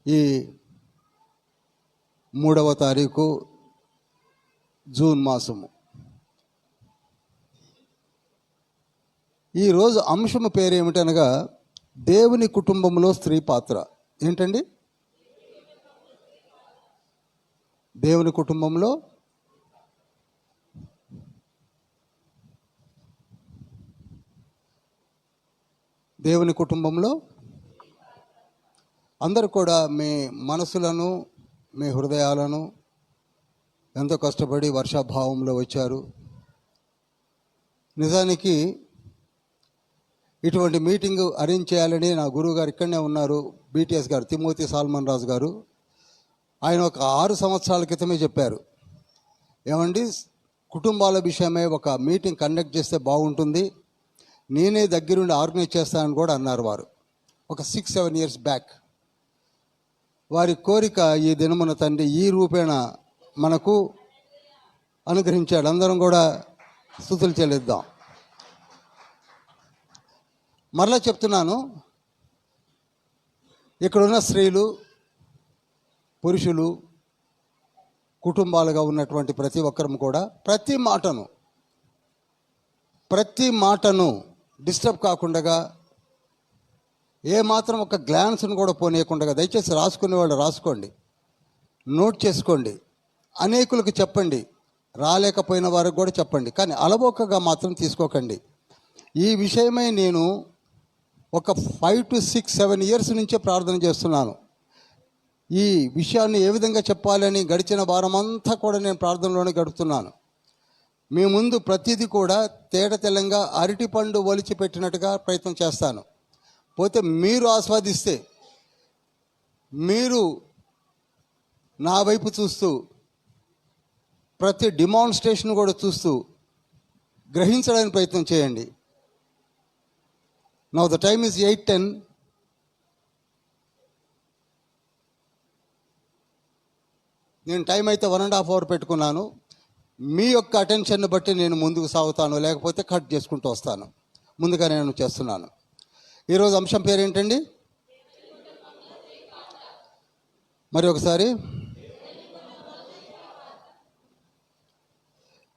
ఈ 3వ తారీఖు జూన్ మాసము. ఈరోజు అంశము పేరు ఏమిటనగా దేవుని కుటుంబంలో స్త్రీ పాత్ర. ఏంటండి? దేవుని కుటుంబంలో అందరూ కూడా మీ మనసులను, మీ హృదయాలను ఎంతో కష్టపడి వర్షాభావంలో వచ్చారు. నిజానికి ఇటువంటి మీటింగ్ అరేంజ్ చేయాలని నా గురువు గారు ఇక్కడనే ఉన్నారు, బీటీఎస్ గారు, తిమోతి సాల్మన్ రాజు గారు. ఆయన ఒక 6 సంవత్సరాల క్రితమే చెప్పారు, ఏమండి కుటుంబాల విషయమై ఒక మీటింగ్ కండక్ట్ చేస్తే బాగుంటుంది, నేనే దగ్గరుండి ఆర్గనైజ్ చేస్తానని కూడా అన్నారు వారు, ఒక 6-7 ఇయర్స్ బ్యాక్. వారి కోరిక ఈ దినమున తండ్రి ఈ రూపేణ మనకు అనుగ్రహించాడు. అందరం కూడా స్తుతులు చెల్లిద్దాం. మరలా చెప్తున్నాను, ఇక్కడున్న స్త్రీలు, పురుషులు, కుటుంబాలుగా ఉన్నటువంటి ప్రతి ఒక్కరం కూడా ప్రతి మాటను డిస్టర్బ్ కాకుండా, ఏమాత్రం ఒక గ్లాన్స్ను కూడా పోనీయకుండా, దయచేసి రాసుకునే వాళ్ళు రాసుకోండి, నోట్ చేసుకోండి, అనేకులకు చెప్పండి, రాలేకపోయిన వారికి కూడా చెప్పండి, కానీ అలవోకగా మాత్రం తీసుకోకండి. ఈ విషయమై నేను ఒక 5 to 6, 7 ఇయర్స్ నుంచే ప్రార్థన చేస్తున్నాను. ఈ విషయాన్ని ఏ విధంగా చెప్పాలని గడిచిన వారమంతా కూడా నేను ప్రార్థనలోనే గడుపుతున్నాను. మీ ముందు ప్రతిదీ కూడా తేట తెల్లంగా అరటిపండు ఒలిచి పెట్టినట్టుగా ప్రయత్నం చేస్తాను. పోతే మీరు ఆస్వాదిస్తే, మీరు నా వైపు చూస్తూ ప్రతి డిమాన్స్ట్రేషన్ కూడా చూస్తూ గ్రహించడానికి ప్రయత్నం చేయండి. Now the time is 8:10. నేను టైం అయితే 1.5 hours పెట్టుకున్నాను. మీ యొక్క అటెన్షన్ని బట్టి నేను ముందుకు సాగుతాను, లేకపోతే కట్ చేసుకుంటూ వస్తాను. ముందుగా నేను చేస్తున్నాను. ఈరోజు అంశం పేరు ఏంటండి? మరి ఒకసారి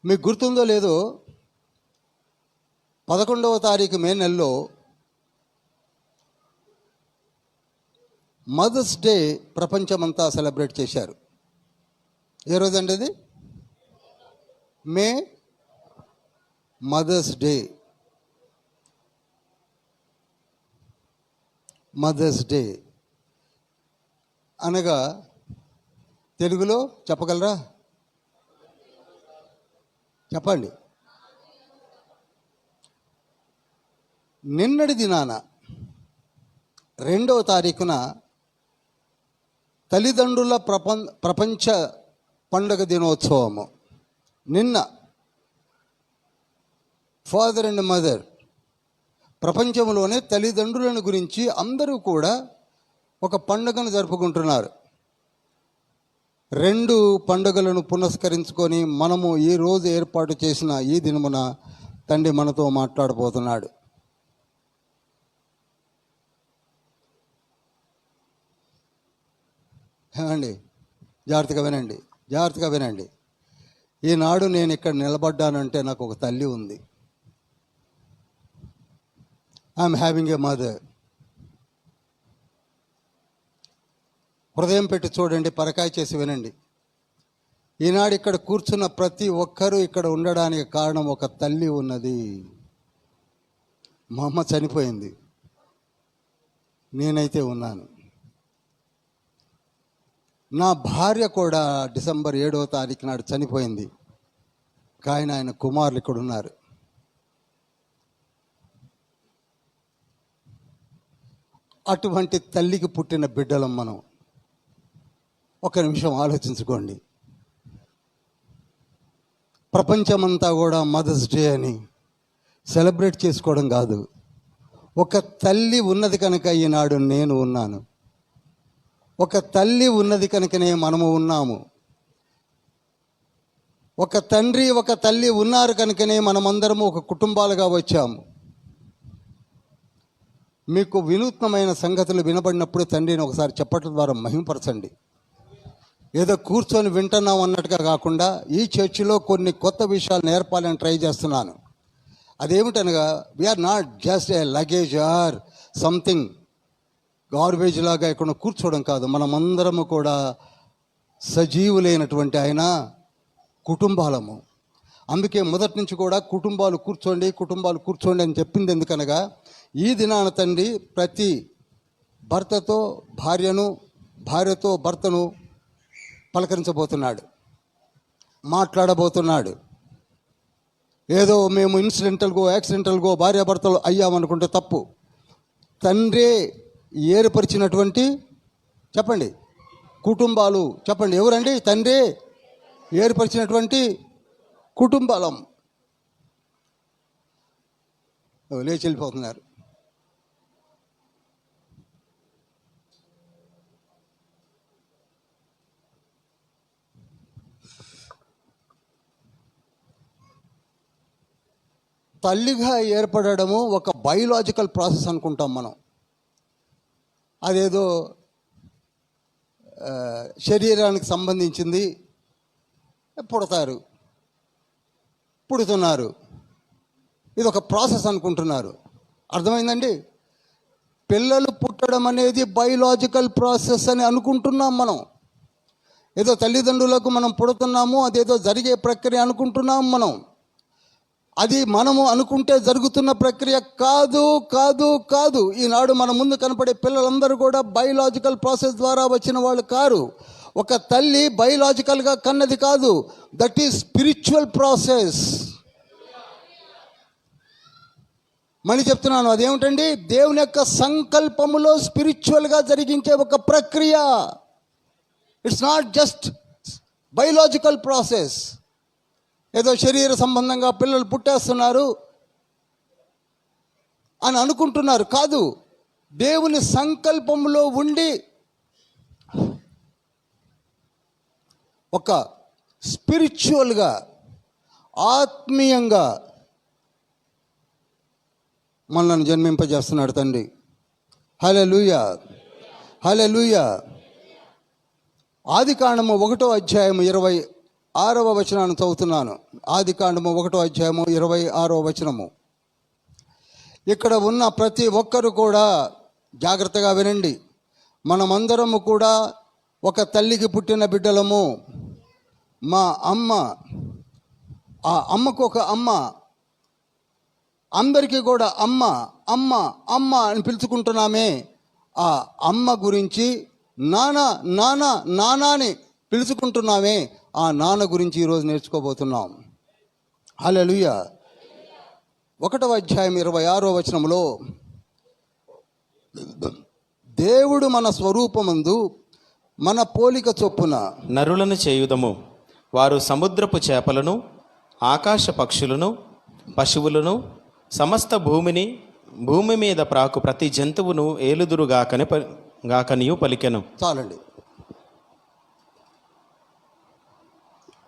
మీకు గుర్తుందో లేదో, 11వ తారీఖు మే నెలలో మదర్స్ డే ప్రపంచమంతా సెలబ్రేట్ చేశారు. ఏ రోజండి అది? మదర్స్ డే అనగా తెలుగులో చెప్పగలరా? చెప్పండి. నిన్నటి దినాన 2వ తారీఖున తల్లిదండ్రుల ప్రపంచ పండుగ దినోత్సవము. నిన్న ఫాదర్ అండ్ మదర్, ప్రపంచంలోనే తల్లిదండ్రులను గురించి అందరూ కూడా ఒక పండుగను జరుపుకుంటున్నారు. 2 పండుగలను పునస్కరించుకొని మనము ఈరోజు ఏర్పాటు చేసిన ఈ దినమున తండ్రి మనతో మాట్లాడబోతున్నాడు. ఏమండి, జాగ్రత్తగా వినండి. ఈనాడు నేను ఇక్కడ నిలబడ్డానంటే నాకు ఒక తల్లి ఉంది. I'm having a mother. హృదయం పెట్టి చూడండి, పరకాయ చేసి వినండి. ఈనాడు ఇక్కడ కూర్చున్న ప్రతి ఒక్కరూ ఇక్కడ ఉండడానికి కారణం ఒక తల్లి ఉన్నది. మా అమ్మ చనిపోయింది, నేనైతే ఉన్నాను. నా భార్య కూడా డిసెంబర్ 7వ తారీఖు నాడు చనిపోయింది, కానీ ఆయన కుమారులు ఇక్కడ ఉన్నారు. అటువంటి తల్లికి పుట్టిన బిడ్డలం మనం. ఒక నిమిషం ఆలోచించుకోండి. ప్రపంచమంతా కూడా మదర్స్ డే అని సెలబ్రేట్ చేసుకోవడం కాదు, ఒక తల్లి ఉన్నది కనుక ఈనాడు నేను ఉన్నాను. ఒక తల్లి ఉన్నది కనుకనే మనము ఉన్నాము. ఒక తండ్రి, ఒక తల్లి ఉన్నారు కనుకనే మనమందరము ఒక కుటుంబాలుగా వచ్చాము. మీకు వినూత్నమైన సంగతులు వినబడినప్పుడు తండ్రిని ఒకసారి చెప్పట్ల ద్వారా మహిమపరచండి. ఏదో కూర్చొని వింటున్నాం అన్నట్టుగా కాకుండా ఈ చర్చిలో కొన్ని కొత్త విషయాలు నేర్పాలని ట్రై చేస్తున్నాను. అదేమిటనగా we are not just a luggage or something garbage లాగా ఇక్కడ కూర్చోవడం కాదు. మనమందరము కూడా సజీవులైనటువంటి ఆయన కుటుంబాలము. అందుకే మొదటి నుంచి కూడా కుటుంబాలు కూర్చోండి అని చెప్పింది. ఎందుకనగా ఈ దినాన తండ్రి ప్రతి భర్తతో భార్యతో భర్తను పలకరించబోతున్నాడు, మాట్లాడబోతున్నాడు. ఏదో మేము యాక్సిడెంటల్గో భార్యాభర్తలు అయ్యామనుకుంటే తప్పు. తండ్రే ఏర్పరిచినటువంటి చెప్పండి కుటుంబాలు. చెప్పండి ఎవరండి? తండ్రే ఏర్పరిచినటువంటి కుటుంబాలం. లేచి వెళ్ళిపోతున్నారు. తల్లిగా ఏర్పడము ఒక బయోలాజికల్ ప్రాసెస్ అనుకుంటాం మనం. అదేదో శరీరానికి సంబంధించింది. పుడుతున్నారు, ఇది ఒక ప్రాసెస్ అనుకుంటున్నారు. అర్థమైందండి? పిల్లలు పుట్టడం అనేది బయోలాజికల్ ప్రాసెస్ అని అనుకుంటున్నాం మనం. ఏదో తల్లిదండ్రులకు మనం పుడుతున్నాము, అదేదో జరిగే ప్రక్రియ అనుకుంటున్నాం మనం. అది మనము అనుకుంటే జరుగుతున్న ప్రక్రియ కాదు. ఈనాడు మన ముందు కనపడే పిల్లలందరూ కూడా బయోలాజికల్ ప్రాసెస్ ద్వారా వచ్చిన వాళ్ళు కారు. ఒక తల్లి బయోలాజికల్గా కన్నది కాదు. That is spiritual process. మళ్ళీ చెప్తున్నాను, అదేమిటండి? దేవుని యొక్క సంకల్పములో స్పిరిచువల్గా జరిగించే ఒక ప్రక్రియ. It's not just biological process. ఏదో శరీర సంబంధంగా పిల్లలు పుట్టేస్తున్నారు అని అనుకుంటున్నారు. కాదు, దేవుని సంకల్పంలో ఉండి ఒక స్పిరిచువల్గా ఆత్మీయంగా మనల్ని జన్మింపజేస్తున్నాడు తండ్రి. హల్లెలూయా, హల్లెలూయా. ఆదికాండము 1వ అధ్యాయము 26వ వచనాన్ని చదువుతున్నాను. ఆదికాండము 1వ అధ్యాయము 26వ వచనము. ఇక్కడ ఉన్న ప్రతి ఒక్కరు కూడా జాగ్రత్తగా వినండి. మనమందరము కూడా ఒక తల్లికి పుట్టిన బిడ్డలము. మా అమ్మ, ఆ అమ్మకు ఒక అమ్మ, అందరికీ కూడా అమ్మ అమ్మ అమ్మ అని పిలుచుకుంటున్నామే. ఆ అమ్మ గురించి నాన్న అని పిలుచుకుంటున్నామే. ఆ నాన్న గురించి ఈరోజు నేర్చుకోబోతున్నాం. హల్లెలూయా. 1వ అధ్యాయం 26వ వచనంలో, దేవుడు మన స్వరూపమందు మన పోలిక చొప్పున నరులను చేయుదము, వారు సముద్రపు చేపలను, ఆకాశ పక్షులను, పశువులను, సమస్త భూమి మీద ప్రాకు ప్రతి జంతువును ఏలుదురుగాకనియు పలికెను. చాలండి.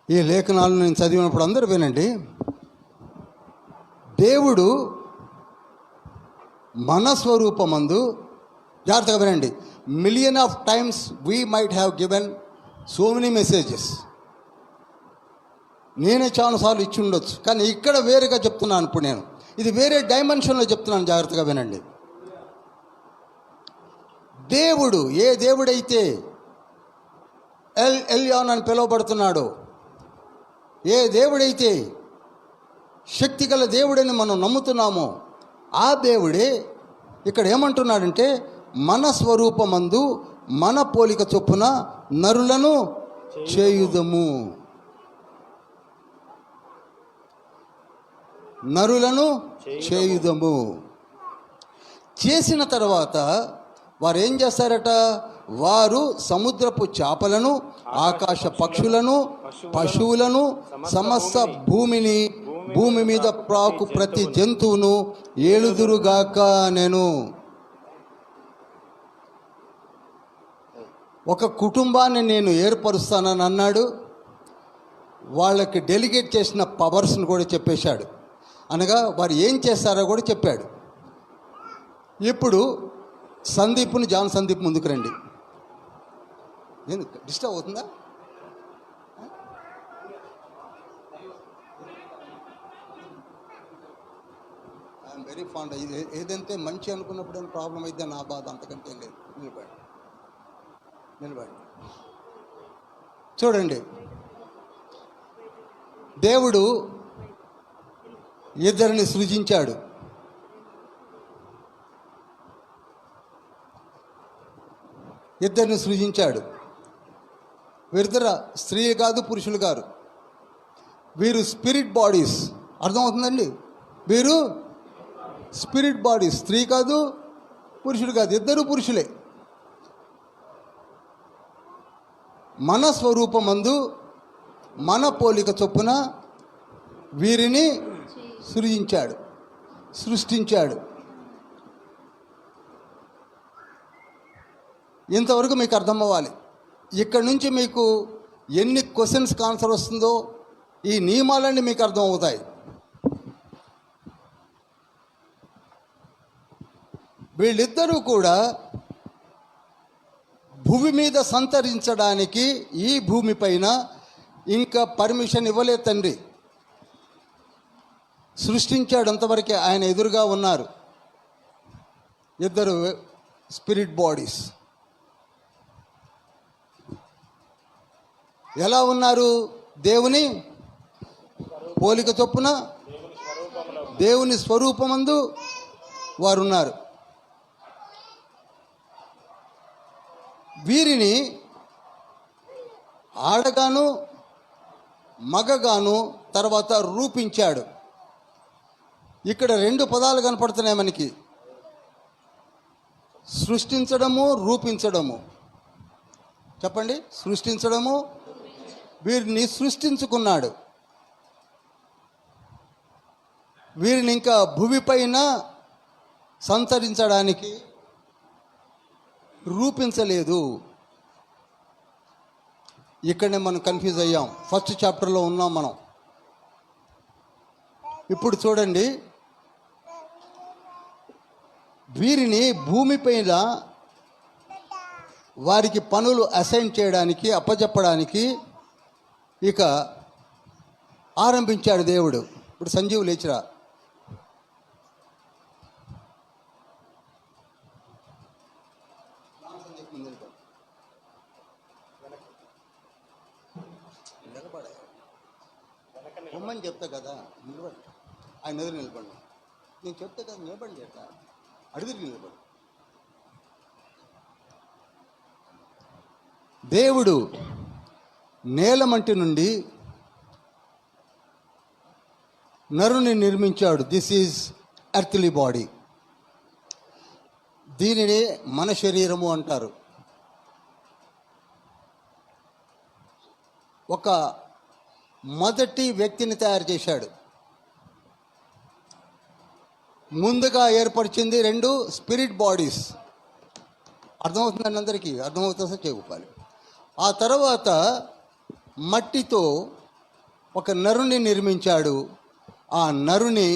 ఈ లేఖనాలను నేను చదివినప్పుడు అందరూ వినండి. దేవుడు మన స్వరూపమందు, జాగ్రత్తగా వినండి. Million of times we might have given so many messages. నేనే చాలాసార్లు ఇచ్చి ఉండొచ్చు, కానీ ఇక్కడ వేరేగా చెప్తున్నాను. ఇప్పుడు నేను ఇది వేరే డైమెన్షన్లో చెప్తున్నాను. జాగ్రత్తగా వినండి. దేవుడు, ఏ దేవుడైతే ఎల్యాన్ అని పిలువబడుతున్నాడో, ఏ దేవుడైతే శక్తిగల దేవుడని మనం నమ్ముతున్నామో, ఆ దేవుడే ఇక్కడ ఏమంటున్నాడంటే, మన స్వరూపమందు మన పోలిక చొప్పున నరులను చేయుదము. చేసిన తర్వాత వారు ఏం చేస్తారట? వారు సముద్రపు చేపలను, ఆకాశ పక్షులను, పశువులను, సమస్త భూమి మీద ప్రాకు ప్రతి జంతువును ఏలుదురుగాక. నేను ఒక కుటుంబాన్ని నేను ఏర్పరుస్తానని అన్నాడు. వాళ్ళకి డెలిగేట్ చేసిన పవర్స్ని కూడా చెప్పేశాడు. అనగా వారు ఏం చేస్తారో కూడా చెప్పాడు. ఇప్పుడు జాన్ సందీప్ ముందుకు రండి. నేను డిస్టర్బ్ అవుతుందా? I'm very fond. ఏదంటే మంచి అనుకున్నప్పుడు ఏమైనా ప్రాబ్లం అయితే నా బాధ, అంతకంటే లేదు. నిలబడి చూడండి, దేవుడు ఇద్దరిని సృజించాడు. వీరిద్దరు స్త్రీ కాదు, పురుషులు గారు. వీరు స్పిరిట్ బాడీస్. అర్థమవుతుందండి? వీరు స్పిరిట్ బాడీస్, స్త్రీ కాదు, పురుషుడు కాదు, ఇద్దరు పురుషులే. మన స్వరూపమందు మన పోలిక చొప్పున వీరిని సృష్టించాడు. ఇంతవరకు మీకు అర్థం అవ్వాలి. ఇక్కడ నుంచి మీకు ఎన్ని క్వశ్చన్స్కి ఆన్సర్ వస్తుందో ఈ నియమాలన్నీ మీకు అర్థం అవుతాయి. వీళ్ళిద్దరూ కూడా భూమి మీద సంతరించడానికి ఈ భూమి పైన ఇంకా పర్మిషన్ ఇవ్వలేదు తండ్రి. సృష్టించాడు, అంతవరకే ఆయన ఎదురుగా ఉన్నారు ఇద్దరు స్పిరిట్ బాడీస్. ఎలా ఉన్నారు? దేవుని పోలిక చొప్పున దేవుని స్వరూపమందు వారు ఉన్నారు. వీరిని ఆడగాను మగగాను తర్వాత రూపించాడు. ఇక్కడ రెండు పదాలు కనపడుతున్నాయి మనకి, సృష్టించడము, రూపించడము. చెప్పండి, సృష్టించడము. వీరిని సృష్టించుకున్నాడు. వీరిని ఇంకా భూమిపైన సంతరించడానికి రూపించలేదు. ఇక్కడనే మనం కన్ఫ్యూజ్ అయ్యాం. ఫస్ట్ చాప్టర్లో ఉన్నాం మనం. ఇప్పుడు చూడండి, వీరిని భూమిపైన వారికి పనులు అసైన్ చేయడానికి, అప్పచెప్పడానికి ఇక ఆరంభించాడు దేవుడు. ఇప్పుడు సంజీవ్ లేచిరా. బొమ్మని చెప్తా కదా, నిలబడి ఆయన ఎదురు నిలబడి. నేను చెప్తా కదా, నిలబడి ఎట్లా అడుగురికి నిలబడి. దేవుడు నేలమంటి నుండి నరుని నిర్మించాడు. This is earthly body. దీనినే మన శరీరము అంటారు. ఒక మొదటి వ్యక్తిని తయారు చేశాడు. ముందుగా ఏర్పరిచింది రెండు స్పిరిట్ బాడీస్. అర్థమవుతుందండి అందరికీ? అర్థమవుతుందో చెప్పుకోవాలి. ఆ తర్వాత మట్టితో ఒక నరుని నిర్మించాడు. ఆ నరుని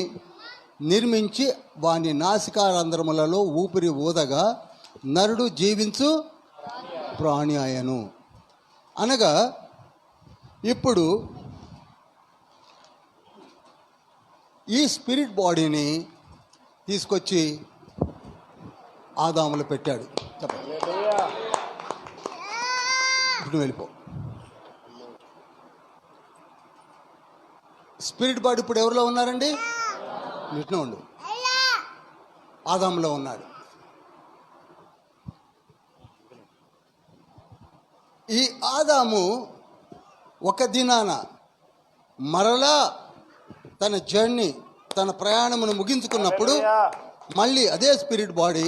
నిర్మించి వాని నాసికారంధ్రములలో ఊపిరి ఊదగా నరుడు జీవించు ప్రాణి ఆయను. అనగా ఇప్పుడు ఈ స్పిరిట్ బాడీని తీసుకొచ్చి ఆదాములో పెట్టాడు. చెప్పండి, ఇప్పుడు వెళ్ళిపో. స్పిరిట్ బాడీ ఇప్పుడు ఎవరిలో ఉన్నారండి? ఇట్లా ఉండు, ఆదాములో ఉన్నాడు. ఈ ఆదాము ఒక దినాన మరలా తన జర్నీ, తన ప్రయాణమును ముగించుకున్నప్పుడు మళ్ళీ అదే స్పిరిట్ బాడీ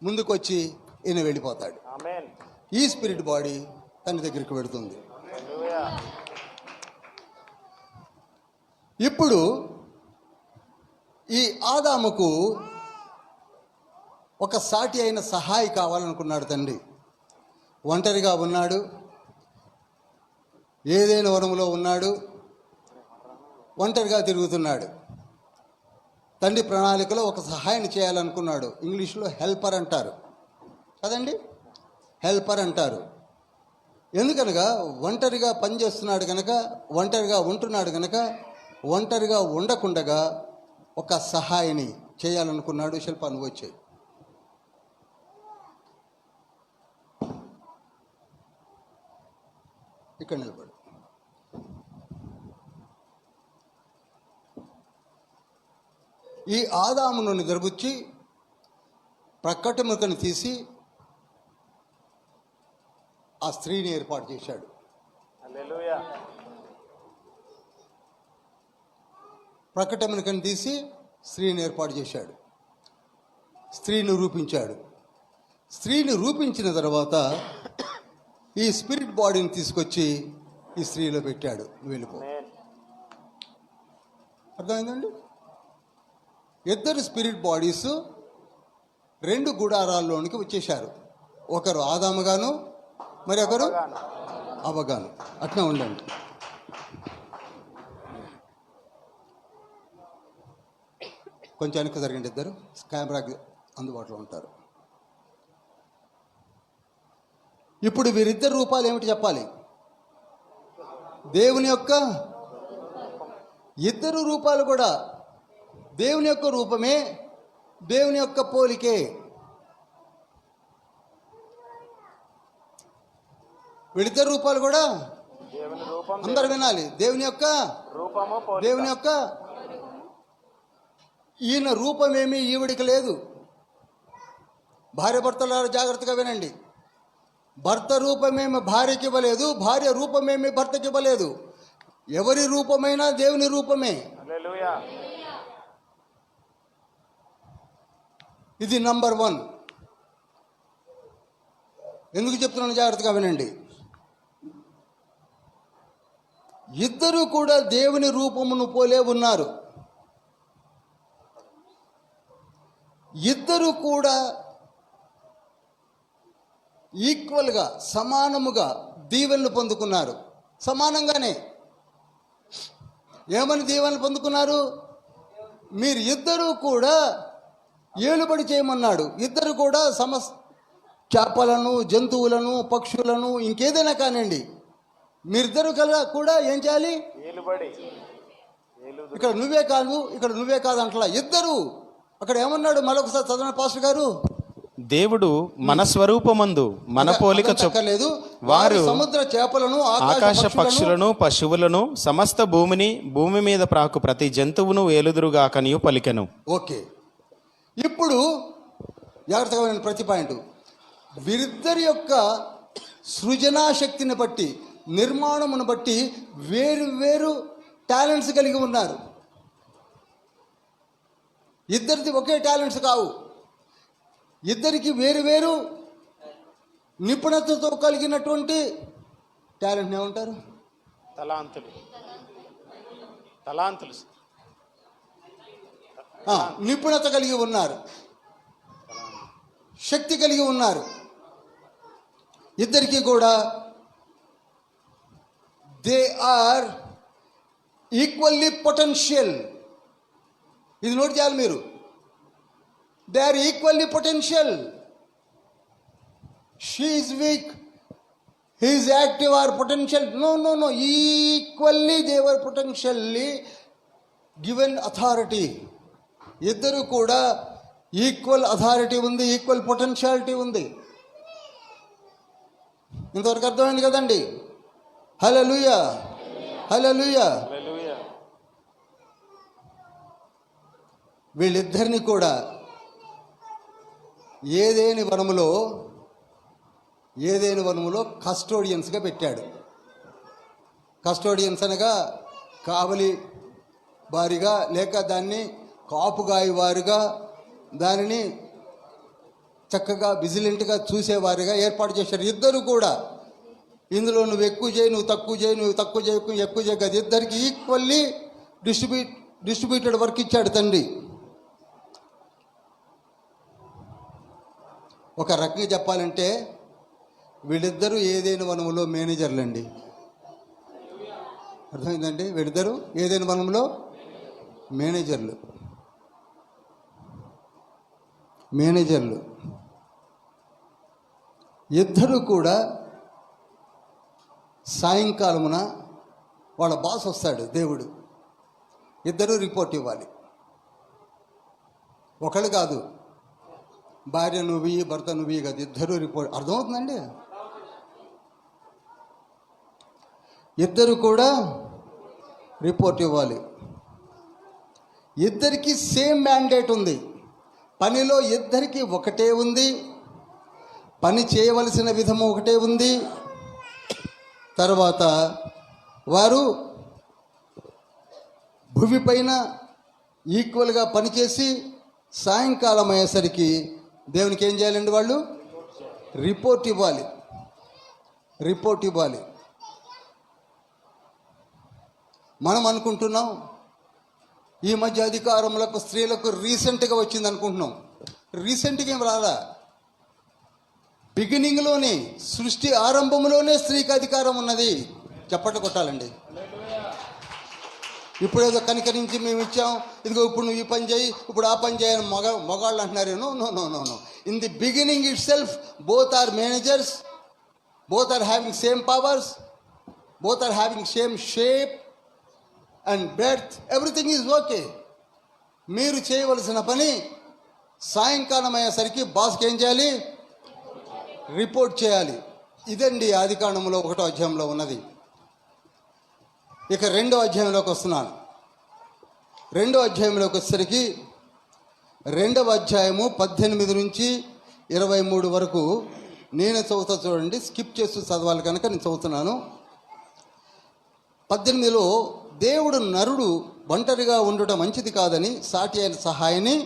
ముందుకొచ్చి ఈయన వెళ్ళిపోతాడు. ఈ స్పిరిట్ బాడీ తన దగ్గరికి వెళుతుంది. ఇప్పుడు ఈ ఆదాముకు ఒక సాటి అయిన సహాయి కావాలనుకున్నాడు తండ్రి. ఒంటరిగా ఉన్నాడు, ఏదైనా వనములో ఉన్నాడు, ఒంటరిగా తిరుగుతున్నాడు. తండ్రి ప్రణాళికలో ఒక సహాయం చేయాలనుకున్నాడు. ఇంగ్లీష్లో హెల్పర్ అంటారు కదండి, హెల్పర్ అంటారు. ఎందుకనగా ఒంటరిగా పనిచేస్తున్నాడు కనుక, ఒంటరిగా ఉంటున్నాడు కనుక, ఒంటరిగా ఉండకుండగా ఒక సహాయిని చేయాలనుకున్నాడు. శిల్ప నువ్వు వచ్చాయి. ఇక్కడ నిలబడు. ఈ ఆదామును నిద్రపుచ్చి ప్రక్కటెముకను తీసి ఆ స్త్రీని ఏర్పాటు చేశాడు. ప్రక్కటెముకను తీసి స్త్రీని ఏర్పాటు చేశాడు. స్త్రీని రూపించాడు. స్త్రీని రూపించిన తర్వాత ఈ స్పిరిట్ బాడీని తీసుకొచ్చి ఈ స్త్రీలో పెట్టాడు. వెళ్ళిపో. అర్థమైందండి? ఇద్దరు స్పిరిట్ బాడీస్ రెండు గుడారాల్లోనికి వచ్చేశారు. ఒకరు ఆదాముగాను, మరి ఒకరు అవ్వగాను. అట్లా ఉండండి. కొంచెం వెనక్కి జరగండి. ఇద్దరు కెమెరాకి అందుబాటులో ఉంటారు. ఇప్పుడు వీరిద్దరు రూపాలు ఏమిటి చెప్పాలి? దేవుని యొక్క ఇద్దరు రూపాలు కూడా దేవుని యొక్క రూపమే, దేవుని యొక్క పోలికే. వీళ్ళిద్దరు రూపాలు కూడా అందరు వినాలి. దేవుని యొక్క ఈయన రూపమేమి ఈవిడికి లేదు. భార్య భర్తల జాగ్రత్తగా వినండి. భర్త రూపమేమి భార్యకి ఇవ్వలేదు, భార్య రూపమేమి భర్తకి ఇవ్వలేదు. ఎవరి రూపమైనా దేవుని రూపమే. ఇది నంబర్ 1. ఎందుకు చెప్తున్నాను జాగ్రత్తగా వినండి. ఇద్దరు కూడా దేవుని రూపమును పోలే ఉన్నారు. ఇద్దరు కూడా ఈక్వల్గా, సమానముగా దీవెనలు పొందుకున్నారు. సమానంగానే ఏమని దీవెనలు పొందుకున్నారు? మీరు ఇద్దరూ కూడా ఏలుబడి చేయమన్నాడు. ఇద్దరు కూడా చేపలను, జంతువులను, పక్షులను, ఇంకేదైనా కానివ్వండి, మీరిద్దరు కూడా ఏం చేయాలి? ఇక్కడ నువ్వే కాదు అంటలా. ఇద్దరు. అక్కడ ఏమన్నాడు? మరొకసారి చదవండి పాస్టర్ గారు. దేవుడు మన స్వరూపమందు మన పోలిక చొప్పున వారు సముద్ర చేపలను, ఆకాశ పక్షులను, పశువులను, సమస్త భూమి మీద ప్రాకు ప్రతి జంతువును ఏలుదురుగా కనియు పలికెను. ఓకే, ఇప్పుడు జాగ్రత్తగా వినండి ప్రతి పాయింట్. వీరిద్దరి యొక్క సృజనాశక్తిని బట్టి, నిర్మాణమును బట్టి వేరు వేరు టాలెంట్స్ కలిగి ఉన్నారు. ఇద్దరిది ఒకే టాలెంట్స్ కావు. ఇద్దరికి వేరు వేరు నిపుణతతో కలిగినటువంటి టాలెంట్ ఏమంటారు? తలాంతులు. నిపుణత కలిగి ఉన్నారు, శక్తి కలిగి ఉన్నారు. ఇద్దరికి కూడా దే ఆర్ ఈక్వల్లీ పొటెన్షియల్. ఇది నోట్ చేయాలి మీరు. They are equally potential. She is weak, he is active or potential. No, equally they were potentially given authority. ఇద్దరు కూడా ఈక్వల్ అథారిటీ ఉంది, ఈక్వల్ పొటెన్షియాలిటీ ఉంది. ఇంతవరకు అర్థమైంది కదండి? హల్లెలూయా, హల్లెలూయా. వీళ్ళిద్దరిని కూడా ఏదేని వనములో కస్టోడియన్స్గా పెట్టాడు. కస్టోడియన్స్ అనగా కావలి వారిగా, లేక దాన్ని కాపుగాయి వారుగా, దానిని చక్కగా విజిలెంట్గా చూసేవారుగా ఏర్పాటు చేశారు. ఇద్దరు కూడా ఇందులో నువ్వు ఎక్కువ చేయి, నువ్వు తక్కువ చేయి, నువ్వు తక్కువ చేయకు, ఎక్కువ చేయ కదా, ఇద్దరికి ఈక్వల్లీ డిస్ట్రిబ్యూటెడ్ వర్క్ ఇచ్చాడు తండ్రి. ఒక రకంగా చెప్పాలంటే వీళ్ళిద్దరూ ఏదైనా వనములో మేనేజర్లు అండి. అర్థమైందండి? వీళ్ళిద్దరూ ఏదైనా వనంలో మేనేజర్లు. మేనేజర్లు ఇద్దరు కూడా సాయంకాలమున వాళ్ళ బాస్ వస్తాడు దేవుడు, ఇద్దరు రిపోర్ట్ ఇవ్వాలి. ఒకళ్ళు కాదు, భార్య నువ్వు భర్త నువ్వు కాదు, ఇద్దరు రిపోర్ట్. అర్థమవుతుందండి? ఇద్దరు కూడా రిపోర్ట్ ఇవ్వాలి. ఇద్దరికి సేమ్ మ్యాండేట్ ఉంది. పనిలో ఇద్దరికి ఒకటే ఉంది, పని చేయవలసిన విధము ఒకటే ఉంది. తర్వాత వారు భూమి పైన ఈక్వల్గా పనిచేసి సాయంకాలం అయ్యేసరికి దేవునికి ఏం చేయాలండి? వాళ్ళు రిపోర్ట్ ఇవ్వాలి. మనం అనుకుంటున్నాం ఈ మధ్య అధికారములకు స్త్రీలకు రీసెంట్గా వచ్చింది అనుకుంటున్నాం. రీసెంట్గా ఏం రాలా. బిగినింగ్లోనే, సృష్టి ఆరంభంలోనే స్త్రీకి అధికారం ఉన్నది. చప్పట్లు కొట్టాలండి. ఇప్పుడు ఏదో కనికరించి మేము ఇచ్చాం, ఇదిగో ఇప్పుడు నువ్వు ఈ పని చేయి, ఇప్పుడు ఆ పని చేయని మగాళ్ళు అంటున్నారు. No no no no no in the beginning itself both are managers, both are having same powers, both are having same shape and breadth, everything is okay. మీరు చేయవలసిన పని సాయంకాలం అయ్యేసరికి బాస్కి ఏం చేయాలి? రిపోర్ట్ చేయాలి. ఇదండి ఆదికాండంలో 1వ అధ్యాయంలో ఉన్నది. ఇక 2వ అధ్యాయంలోకి వస్తున్నాను. 2వ అధ్యాయంలోకి వచ్చేసరికి 2వ అధ్యాయము 18 నుంచి 23 వరకు నేను చదువుతా, చూడండి. స్కిప్ చేస్తూ చదవాలి కనుక నేను చదువుతున్నాను. 18లో దేవుడు నరుడు ఒంటరిగా ఉండటం మంచిది కాదని సాటి అయిన సహాయాన్ని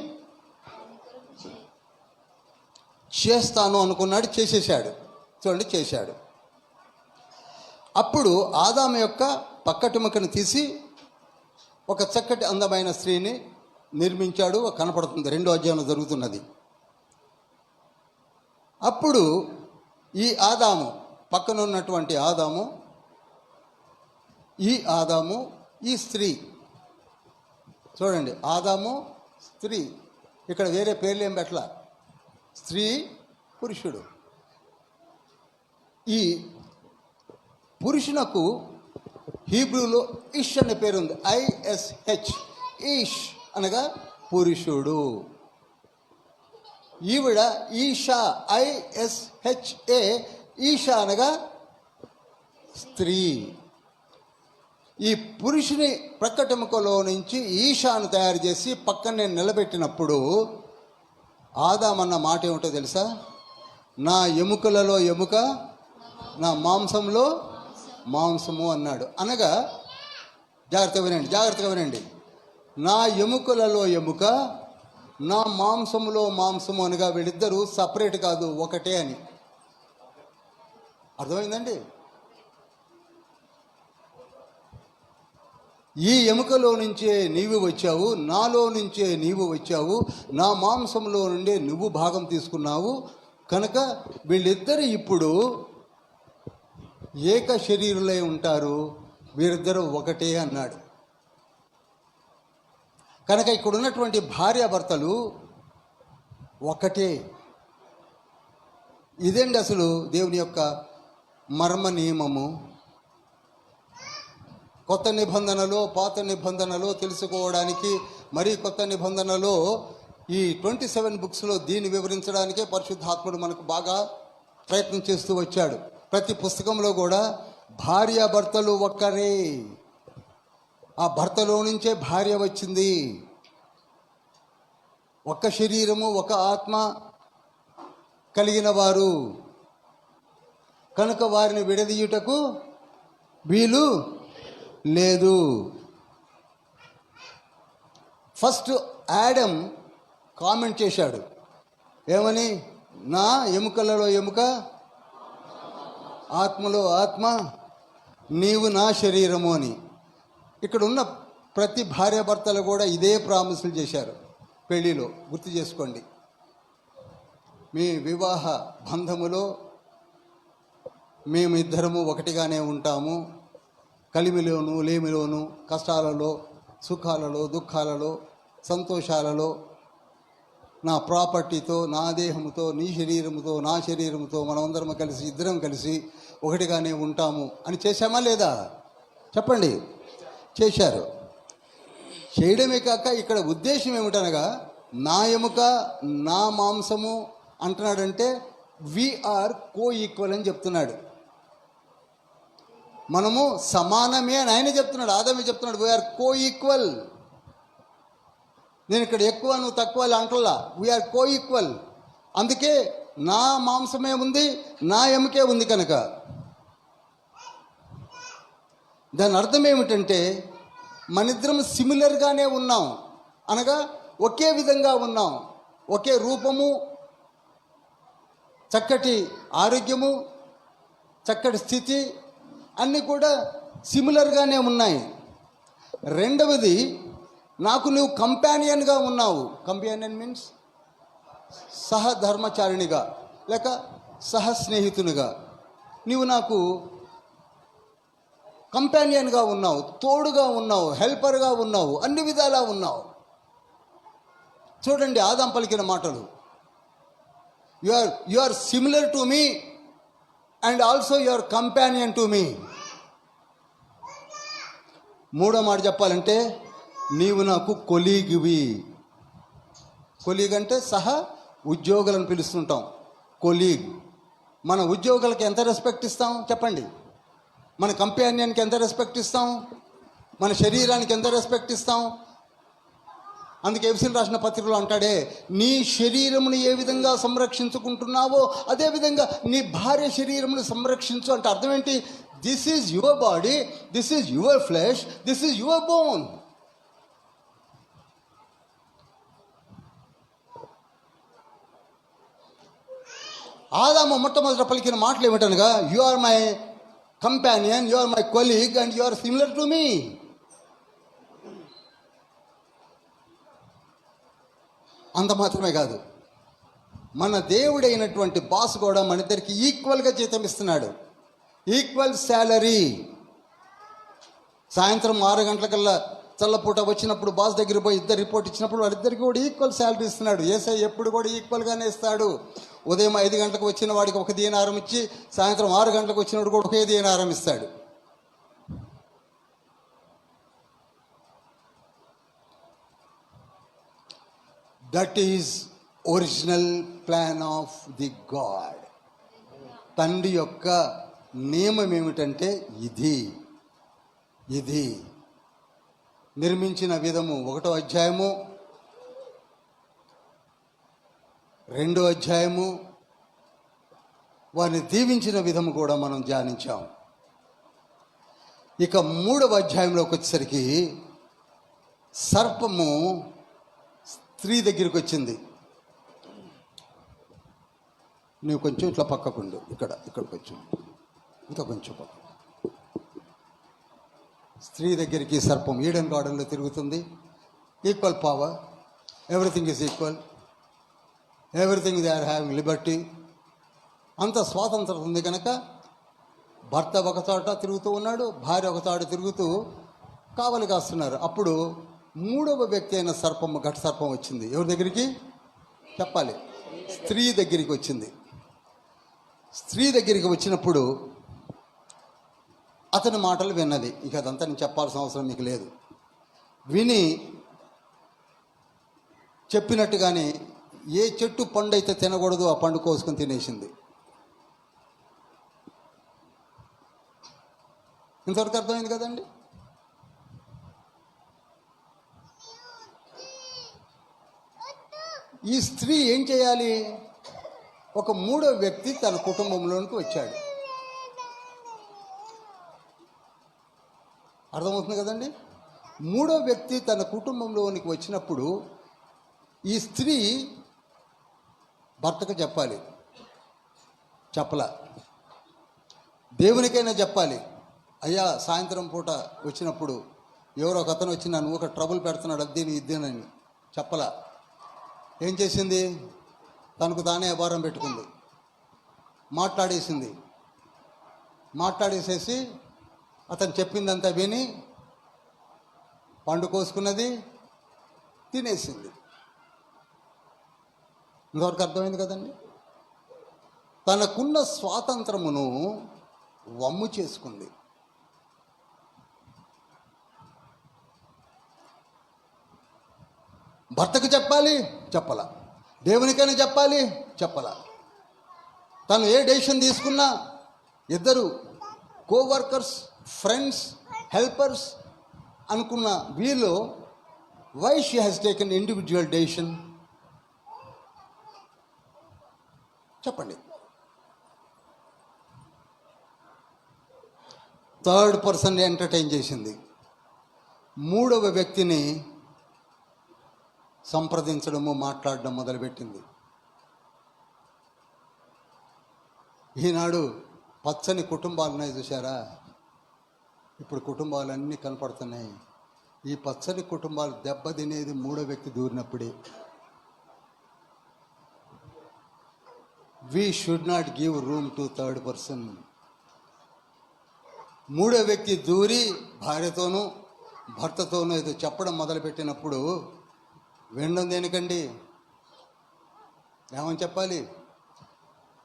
చేస్తాను అనుకున్నాడు, చేసేసాడు. చూడండి, చేశాడు. అప్పుడు ఆదాము యొక్క పక్కటిముకను తీసి ఒక చక్కటి అందమైన స్త్రీని నిర్మించాడు. కనపడుతుంది, 2వ అధ్యాయంలో జరుగుతున్నది. అప్పుడు ఈ ఆదాము, పక్కన ఉన్నటువంటి ఆదాము, ఈ స్త్రీ, చూడండి, ఆదాము స్త్రీ, ఇక్కడ వేరే పేర్లు ఏం పెట్టలా, స్త్రీ పురుషుడు. ఈ పురుషునకు హీబ్రూలో ఇష్ అనే పేరు ఉంది, ISH, ఈష్ అనగా పురుషుడు. ఈవిడ ఈషా, ISHA, ఈషా అనగా స్త్రీ. ఈ పురుషుని ప్రక్కటెముకలో నుంచి ఈషాను తయారు చేసి పక్కనే నిలబెట్టినప్పుడు ఆదామన్న మాట ఏమిటో తెలుసా? నా ఎముకలలో ఎముక, నా మాంసంలో మాంసము అన్నాడు. అనగా జాగ్రత్తగా వినండి. నా ఎముకలలో ఎముక, నా మాంసములో మాంసము అనగా వీళ్ళిద్దరూ సపరేట్ కాదు, ఒకటే అని. అర్థమైందండి? ఈ ఎముకలో నుంచే నీవు వచ్చావు, నాలో నుంచే నీవు వచ్చావు, నా మాంసంలో నుండే నువ్వు భాగం తీసుకున్నావు, కనుక వీళ్ళిద్దరు ఇప్పుడు ఏక శరీరులై ఉంటారు, వీరిద్దరూ ఒకటే అన్నాడు. కనుక ఇక్కడ ఉన్నటువంటి భార్యాభర్తలు ఒకటే. ఇదండి అసలు దేవుని యొక్క మర్మ నియమము. కొత్త నిబంధనలో, పాత నిబంధనలో తెలుసుకోవడానికి, మరి కొత్త నిబంధనలో ఈ 27 బుక్స్లో దీన్ని వివరించడానికే పరిశుద్ధాత్ముడు మనకు బాగా ప్రయత్నం చేస్తూ వచ్చాడు. ప్రతి పుస్తకంలో కూడా భార్యాభర్తలు ఒక్కరే, ఆ భర్తలో నుంచే భార్య వచ్చింది, ఒక్క శరీరము, ఒక ఆత్మ కలిగిన వారు, కనుక వారిని విడదీయుటకు వీలు లేదు. ఫస్ట్ ఆడమ్ కామెంట్ చేశాడు, ఏమని? నా ఎముకలలో ఎముక, ఆత్మలో ఆత్మ, నీవు నా శరీరము అని. ఇక్కడ ఉన్న ప్రతి భార్యాభర్తలు కూడా ఇదే ప్రామిసులు చేశారు పెళ్లిలో. గుర్తు చేసుకోండి, మీ వివాహ బంధములో మేమిద్దరము ఒకటిగానే ఉంటాము, కలిమిలోను లేమిలోను, కష్టాలలో, సుఖాలలో, దుఃఖాలలో, సంతోషాలలో నా ప్రాపర్టీతో, నా దేహముతో, నీ శరీరముతో, నా శరీరముతో మనమందరం కలిసి, ఇద్దరం కలిసి ఒకటిగానే ఉంటాము అని చేశామా లేదా? చెప్పండి. చేశారు. చేయడమే కాక ఇక్కడ ఉద్దేశం ఏమిటనగా, నా ఎముక నా మాంసము అంటున్నాడంటే వీఆర్ కో ఈక్వల్ అని చెప్తున్నాడు. మనము సమానమే అని ఆయన చెప్తున్నాడు. ఆదామే చెప్తున్నాడు వీఆర్ కో ఈక్వల్. నేను ఇక్కడ ఎక్కువ నువ్వు తక్కువ అంటల్లా, వీఆర్ కో ఈక్వల్. అందుకే నా మాంసమే ఉంది, నా ఎముకే ఉంది. కనుక దాని అర్థం ఏమిటంటే మనిద్దరం సిమిలర్గానే ఉన్నాం, అనగా ఒకే విధంగా ఉన్నాం. ఒకే రూపము, చక్కటి ఆరోగ్యము, చక్కటి స్థితి అన్నీ కూడా సిమిలర్గానే ఉన్నాయి. రెండవది, నాకు నువ్వు కంపానియన్గా ఉన్నావు. కంపానియన్ మీన్స్ సహధర్మచారిణిగా లేక సహ స్నేహితునిగా నీవు నాకు కంపానియన్గా ఉన్నావు, తోడుగా ఉన్నావు, హెల్పర్గా ఉన్నావు, అన్ని విధాలా ఉన్నావు. చూడండి ఆదాం పలికిన మాటలు. You are similar to me and also you are companion to me. మూడో మాట చెప్పాలంటే, నీవు నాకు కొలీగ్వి. కొలీగ్ అంటే సహ ఉద్యోగులను పిలుస్తుంటాం, కొలీగ్. మన ఉద్యోగులకి ఎంత రెస్పెక్ట్ ఇస్తాం చెప్పండి? మన కంపానియన్కి ఎంత రెస్పెక్ట్ ఇస్తాం? మన శరీరానికి ఎంత రెస్పెక్ట్ ఇస్తాం? అందుకే ఎఫెసీయులకు రాసిన పత్రికలో అంటాడే, నీ శరీరమును ఏ విధంగా సంరక్షించుకుంటున్నావో అదేవిధంగా నీ భార్య శరీరమును సంరక్షించు. అంటే అర్థం ఏంటి? This is your body, this is your flesh, this is your bone. Adam మొట్టమొదట పలికిన మాటలు ఏమిటనగా, you are my companion, you are my colleague and you are similar to me. అంత మాత్రమే కాదు, మన దేవుడైనటువంటి బాస్ కూడా మన ఇద్దరికి ఈక్వల్గా జీతం ఇస్తున్నాడు, ఈక్వల్ శాలరీ. సాయంత్రం 6 గంటలకల్లా చల్లపూట వచ్చినప్పుడు బాస్ దగ్గర పోయి ఇద్దరు రిపోర్ట్ ఇచ్చినప్పుడు వాళ్ళిద్దరికి కూడా ఈక్వల్ శాలరీ ఇస్తున్నాడు. యేసయ్య ఎప్పుడు కూడా ఈక్వల్గానే ఇస్తాడు. ఉదయం 5 గంటలకు వచ్చిన వాడికి 1 దీనారం ఇచ్చి, సాయంత్రం 6 గంటలకు వచ్చినప్పుడు కూడా 1 దీనారం ఇస్తాడు. That is original plan of the God. తండ్రి యొక్క నియమం ఏమిటంటే ఇది నిర్మించిన విధము 1వ అధ్యాయము, 2వ అధ్యాయము, వారిని దీవించిన విధము కూడా మనం ధ్యానించాం. ఇక 3వ అధ్యాయంలోకి వచ్చేసరికి సర్పము స్త్రీ దగ్గరికి వచ్చింది. నువ్వు కొంచెం ఇట్లా పక్కకుండు, ఇక్కడికి వచ్చి ఇంకా కొంచెం పక్క. స్త్రీ దగ్గరికి సర్పం ఈడెన్ గార్డెన్లో తిరుగుతుంది. Equal power, everything is equal, everything they are having liberty. అంత స్వాతంత్రం ఉంది కనుక భర్త ఒక చోట తిరుగుతూ ఉన్నాడు, భార్య ఒక చోట తిరుగుతూ కావలి కాస్తున్నారు. అప్పుడు 3వ వ్యక్తి అయిన సర్పము, ఘట సర్పం వచ్చింది. ఎవరి దగ్గరికి చెప్పాలి? స్త్రీ దగ్గరికి వచ్చింది. స్త్రీ దగ్గరికి వచ్చినప్పుడు అతని మాటలు విన్నది. ఇక అదంతా నేను చెప్పాల్సిన అవసరం మీకు లేదు. విని చెప్పినట్టుగానే ఏ చెట్టు పండు అయితే తినకూడదు ఆ పండు కోసుకొని తినేసింది. ఇంతవరకు అర్థమైంది కదండి? ఈ స్త్రీ ఏం చేయాలి? ఒక 3వ వ్యక్తి తన కుటుంబంలోనికి వచ్చాడు. అర్థమవుతుంది కదండి? 3వ వ్యక్తి తన కుటుంబంలోనికి వచ్చినప్పుడు ఈ స్త్రీ భర్తకు చెప్పాలి. చెప్పలా. దేవునికైనా చెప్పాలి. అయ్యా, సాయంత్రం పూట వచ్చినప్పుడు ఎవరో ఒక అతను వచ్చి నన్ను ఒక ట్రబుల్ పెడుతున్నాడు, అద్దీని ఇద్దేనని చెప్పలా. ఏం చేసింది? తనకు తానే అభారం పెట్టుకుంది, మాట్లాడేసేసి అతను చెప్పిందంతా విని పండు కోసుకున్నది, తినేసింది. ఇంతవరకు అర్థమైంది కదండి. తనకున్న స్వాతంత్రమును వమ్ము చేసుకుంది. భర్తకు చెప్పాలి, చెప్పలా. దేవునికైనా చెప్పాలి, చెప్పలా. తను ఏ డెసిషన్ తీసుకున్నా ఇద్దరు కోవర్కర్స్, ఫ్రెండ్స్, హెల్పర్స్ అనుకున్న వీళ్ళు, why she has taken individual decision చెప్పండి. థర్డ్ పర్సన్ని ఎంటర్టైన్ చేసింది. మూడవ వ్యక్తిని సంప్రదించడము, మాట్లాడడం మొదలుపెట్టింది. ఈనాడు పచ్చని కుటుంబాలు ఉన్నాయి చూసారా, ఇప్పుడు కుటుంబాలన్నీ కనపడుతున్నాయి. ఈ పచ్చని కుటుంబాలు దెబ్బతినేది మూడో వ్యక్తి దూరినప్పుడే. We should not give room to third person. మూడో వ్యక్తి దూరి భార్యతోనూ భర్తతోనూ ఏదో చెప్పడం మొదలుపెట్టినప్పుడు వినడం దేనికండి? ఏమని చెప్పాలి?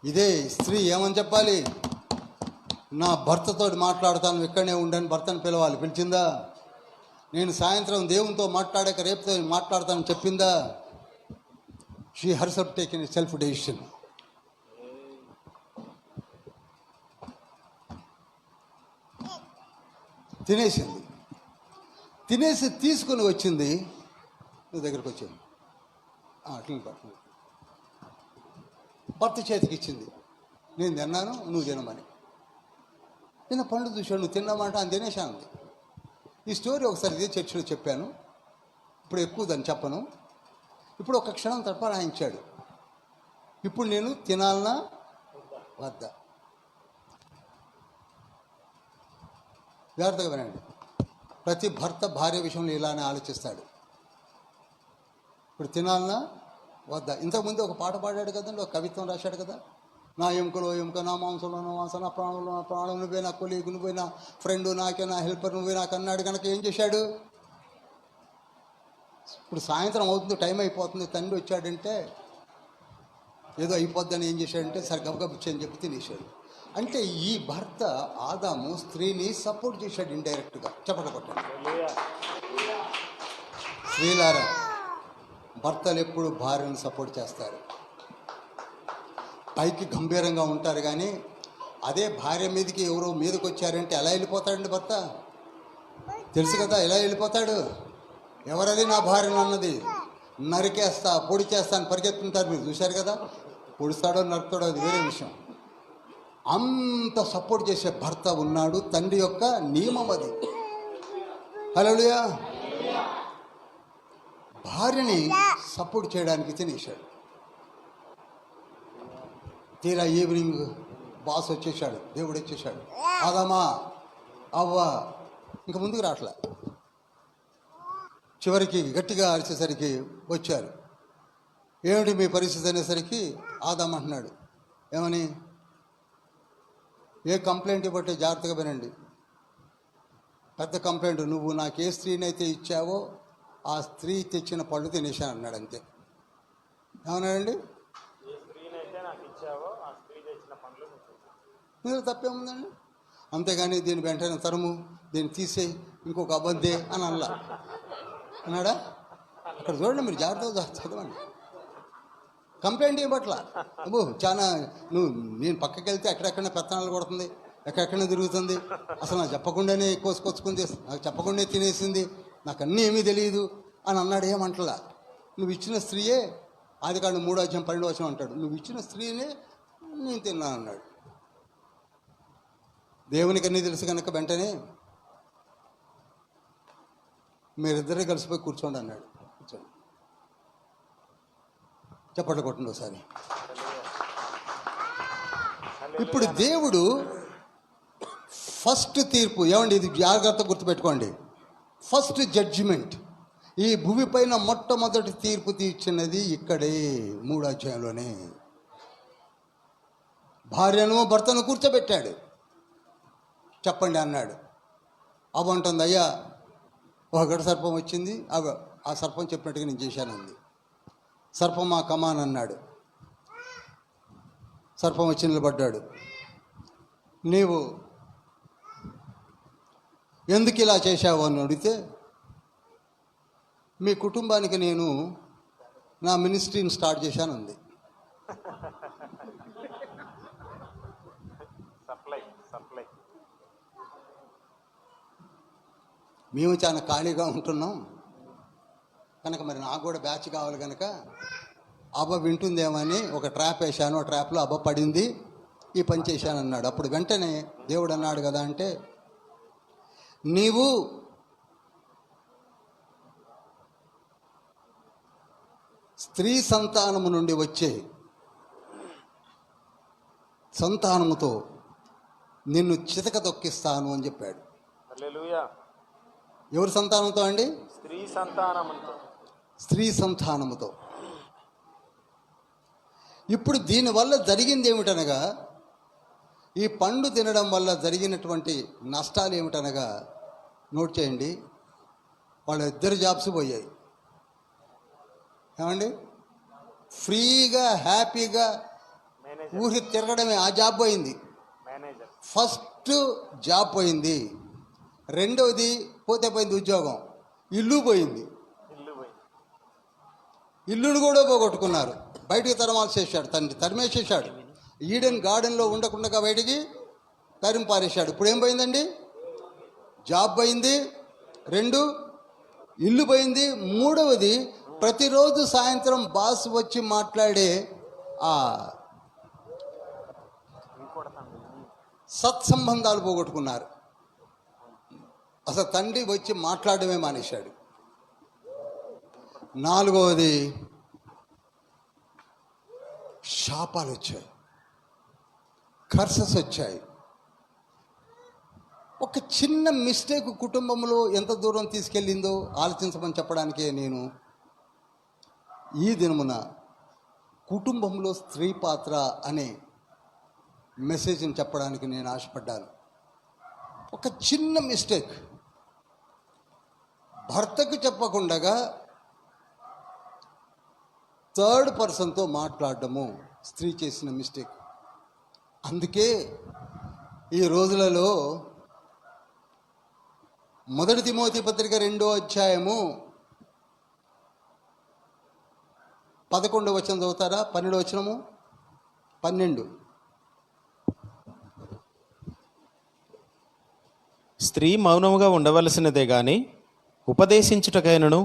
ఇదే స్త్రీ ఏమని చెప్పాలి? నా భర్తతో మాట్లాడతాను, ఇక్కడనే ఉండని భర్తను పిలవాలి. పిలిచిందా? నేను సాయంత్రం దేవునితో మాట్లాడాక రేపుతో మాట్లాడతానని చెప్పిందా? She herself taken self decision. తినేసింది. తినేసి తీసుకుని వచ్చింది, నువ్వు దగ్గరికి వచ్చింది, అట్లా భర్త చేతికి ఇచ్చింది. నేను తిన్నాను, నువ్వు తినమని. నేను పండు చూశాను, నువ్వు తిన్నామంటే అని తినేశాను. ఈ స్టోరీ ఒకసారి ఇదే చర్చిలో చెప్పాను, ఇప్పుడు ఎక్కువ దాన్ని చెప్పను. ఇప్పుడు ఒక క్షణం తప్పరాయించాడు. ఇప్పుడు నేను తినాలనా వద్దా? జాగ్రత్తగా వినండి. ప్రతి భర్త భార్య విషయంలో ఇలానే ఆలోచిస్తాడు. ఇప్పుడు తినాలనా వద్దా? ఇంతకుముందు ఒక పాట పాడాడు కదండి, ఒక కవిత్వం రాశాడు కదా. నా ఎముకలో ఎముక, నా మాంసంలో నా మాంసం, నా ప్రాణంలో నా ప్రాణం, నువ్వే నా కొలీగు, నువ్వే నా ఫ్రెండ్, నాకే నా హెల్పర్, నువ్వే నాకు అన్నాడు. కనుక ఏం చేశాడు? ఇప్పుడు సాయంత్రం అవుతుంది, టైం అయిపోతుంది, తండ్రి వచ్చాడంటే ఏదో అయిపోద్దని ఏం చేశాడంటే సరే గబగబిచ్చి అని చెప్పి తినేశాడు. అంటే ఈ భర్త ఆదాము స్త్రీని సపోర్ట్ చేశాడు ఇండైరెక్ట్గా. చెప్పండి కొట్టండి. స్త్రీలారా, భర్తలు ఎప్పుడు భార్యను సపోర్ట్ చేస్తారు. పైకి గంభీరంగా ఉంటారు, కానీ అదే భార్య మీదకి ఎవరో మీదకి వచ్చారంటే ఎలా వెళ్ళిపోతాడండి భర్త? తెలుసు కదా ఎలా వెళ్ళిపోతాడు. ఎవరది నా భార్యను అన్నది, నరికేస్తా, పొడి చేస్తా అని పరిగెత్తుంటారు. మీరు చూశారు కదా. పొడుస్తాడో నరుకుతాడో అది వేరే విషయం. అంత సపోర్ట్ చేసే భర్త ఉన్నాడు. తండ్రి యొక్క నియమం అది. హల్లెలూయా. భార్యని సపోర్ట్ చేయడానికి తినేశాడు. తీరా ఈవినింగ్ బాస్ వచ్చేసాడు, దేవుడు వచ్చేసాడు. ఆదామా అవ్వ ఇంక ముందుకు రావట్లే. చివరికి గట్టిగా అరిచేసరికి వచ్చారు. ఏమిటి మీ పరిస్థితి అనేసరికి ఆదాం అంటున్నాడు, ఏమని? ఏ కంప్లైంట్ ఇవ్వట్టే జాగ్రత్తగా వినండి. పెద్ద కంప్లైంట్, నువ్వు నాకు ఏ స్త్రీనైతే ఇచ్చావో ఆ స్త్రీ తెచ్చిన పళ్ళు తినేశాను అన్నాడు. అంతే. ఏమన్నాడండి? మీరు తప్పేముందండి? అంతేగాని దీని వెంటనే తరుము, దీన్ని తీసేయి, ఇంకొక అబద్ధే అని అనలా అన్నాడా? అక్కడ చూడండి, మీరు జాగ్రత్తగా చదవండి. కంప్లైంట్ ఇవ్వట్లా. అబ్బో చాలా నేను పక్కకి వెళ్తే ఎక్కడెక్కడ పెత్తనాలు కొడుతుంది, ఎక్కడెక్కడ తిరుగుతుంది, అసలు నాకు చెప్పకుండానే కోసుకొచ్చుకుంది, నాకు చెప్పకుండా తినేసింది, నాకు అన్నీ ఏమీ తెలియదు అని అన్నాడు. ఏమంటలా? నువ్వు ఇచ్చిన స్త్రీయే, ఆదికాండం 3:12 అంటాడు, నువ్వు ఇచ్చిన స్త్రీనే నేను తిన్నాను అన్నాడు. దేవునికి అన్నీ తెలుసు కనుక వెంటనే మీరిద్దరే కలిసిపోయి కూర్చోండి అన్నాడు. కూర్చోండి. చప్పట్లు కొట్టండి ఒకసారి. ఇప్పుడు దేవుడు ఫస్ట్ తీర్పు, ఏమండి ఇది జాగ్రత్త గుర్తుపెట్టుకోండి, ఫస్ట్ జడ్జిమెంట్, ఈ భూమి పైన మొట్టమొదటి తీర్పు తీర్చినది ఇక్కడే 3వ అధ్యాయంలోనే. భార్యను భర్తను కూర్చోబెట్టాడు. చెప్పండి అన్నాడు. అవంటుంది, అయ్యా ఒక గడ సర్పం వచ్చింది, ఆ సర్పం చెప్పినట్టుగా నేను చేశాను అంది. సర్పమా కమాన్ అన్నాడు. సర్పం వచ్చి నిలబడ్డాడు. నీవు ఎందుకు ఇలా చేశావు అని అడిగితే, మీ కుటుంబానికి నేను నా మినిస్ట్రీని స్టార్ట్ చేశాను అంది. మేము చాలా ఖాళీగా ఉంటున్నాం కనుక మరి నాకు కూడా బ్యాచ్ కావాలి కనుక అబ్బ వింటుందేమని ఒక ట్రాప్ వేశాను. ఆ ట్రాప్లో అబ్బ పడింది, ఈ పని చేశాను అన్నాడు. అప్పుడు వెంటనే దేవుడు అన్నాడు కదా అంటే, నీవు స్త్రీ సంతానము నుండి వచ్చే సంతానముతో నిన్ను చితక తొక్కిస్తాను అని చెప్పాడు. హల్లెలూయా. ఎవరి సంతానంతో అండి? స్త్రీ సంతానముతో. స్త్రీ సంతానముతో. ఇప్పుడు దీనివల్ల జరిగింది ఏమిటనగా, ఈ పండు తినడం వల్ల జరిగినటువంటి నష్టాలు ఏమిటనగా, నోట్ చేయండి, వాళ్ళ ఇద్దరు జాబ్స్ పోయాయి. ఏమండి? ఫ్రీగా హ్యాపీగా ఊరి తిరగడమే, ఆ జాబ్ పోయింది. ఫస్ట్ జాబ్ పోయింది. రెండవది పోతే పోయింది ఉద్యోగం. ఇల్లు పోయింది. ఇల్లును కూడా పోగొట్టుకున్నారు. బయటికి తరమాల్సేసాడు, తండ్రి తరిమేసేసాడు. ఈడెన్ గార్డెన్లో ఉండకుండా బయటికి తరిమి పారేశాడు. ఇప్పుడు ఏం పోయిందండి? జాబ్ పోయింది, 2 ఇల్లు పోయింది, 3వది ప్రతిరోజు సాయంత్రం బాస్ వచ్చి మాట్లాడే ఆ సత్సంబంధాలు పోగొట్టుకున్నారు. అసలు తండ్రి వచ్చి మాట్లాడమే మానేశాడు. 4వది శాపాలు వచ్చాయి, కర్సెస్ వచ్చాయి. ఒక చిన్న మిస్టేక్ కుటుంబంలో ఎంత దూరం తీసుకెళ్ళిందో ఆలోచించమని చెప్పడానికే నేను ఈ దినమున కుటుంబంలో స్త్రీ పాత్ర అనే మెసేజ్ని చెప్పడానికి నేను ఆశపడ్డాను. ఒక చిన్న మిస్టేక్, భర్తకు చెప్పకుండా థర్డ్ పర్సన్తో మాట్లాడడము స్త్రీ చేసిన మిస్టేక్. అందుకే ఈ రోజులలో 1 తిమోతి పత్రిక 2వ అధ్యాయము 11వ వచనం చదువుతారా? 12వ వచనము 12. స్త్రీ మౌనముగా ఉండవలసినదే గాని ఉపదేశించుటకైనను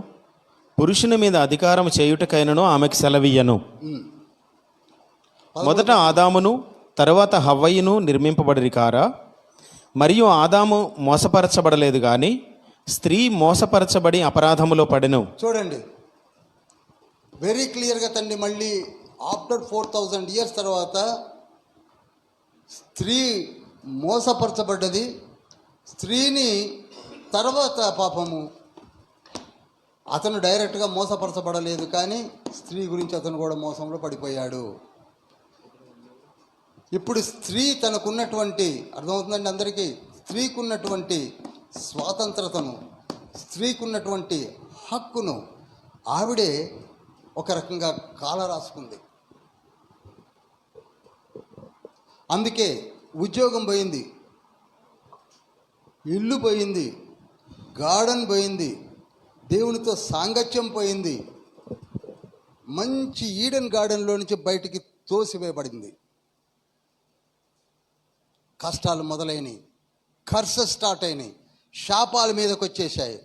పురుషుని మీద అధికారం చేయుటకైనను ఆమెకు సెలవియ్యను. మొదట ఆదామును తరువాత హవ్వయును నిర్మింపబడిరి కారా? మరియు ఆదాము మోసపరచబడలేదు గాని స్త్రీ మోసపరచబడి అపరాధములో పడెను. చూడండి, వెరీ క్లియర్గా తండ్రి మళ్ళీ ఆఫ్టర్ 4000 years తర్వాత స్త్రీ మోసపరచబడ్డది. స్త్రీని తర్వాత పాపము అతను డైరెక్ట్గా మోసపరచబడలేదు, కానీ స్త్రీ గురించి అతను కూడా మోసంలో పడిపోయాడు. ఇప్పుడు స్త్రీ తనకున్నటువంటి, అర్థమవుతుందండి అందరికీ, స్త్రీకున్నటువంటి స్వాతంత్రతను, స్త్రీకున్నటువంటి హక్కును ఆవిడే ఒక రకంగా కాల రాసుకుంది. అందుకే ఉద్యోగం పోయింది, ఇల్లు పోయింది, గార్డెన్ పోయింది, దేవునితో సాంగత్యం పోయింది, మంచి ఈడెన్ గార్డెన్లో నుంచి బయటికి తోసివేయబడింది. కష్టాలు మొదలైనవి, కర్సెస్ స్టార్ట్ అయినాయి, శాపాల మీదకి వచ్చేసాయి.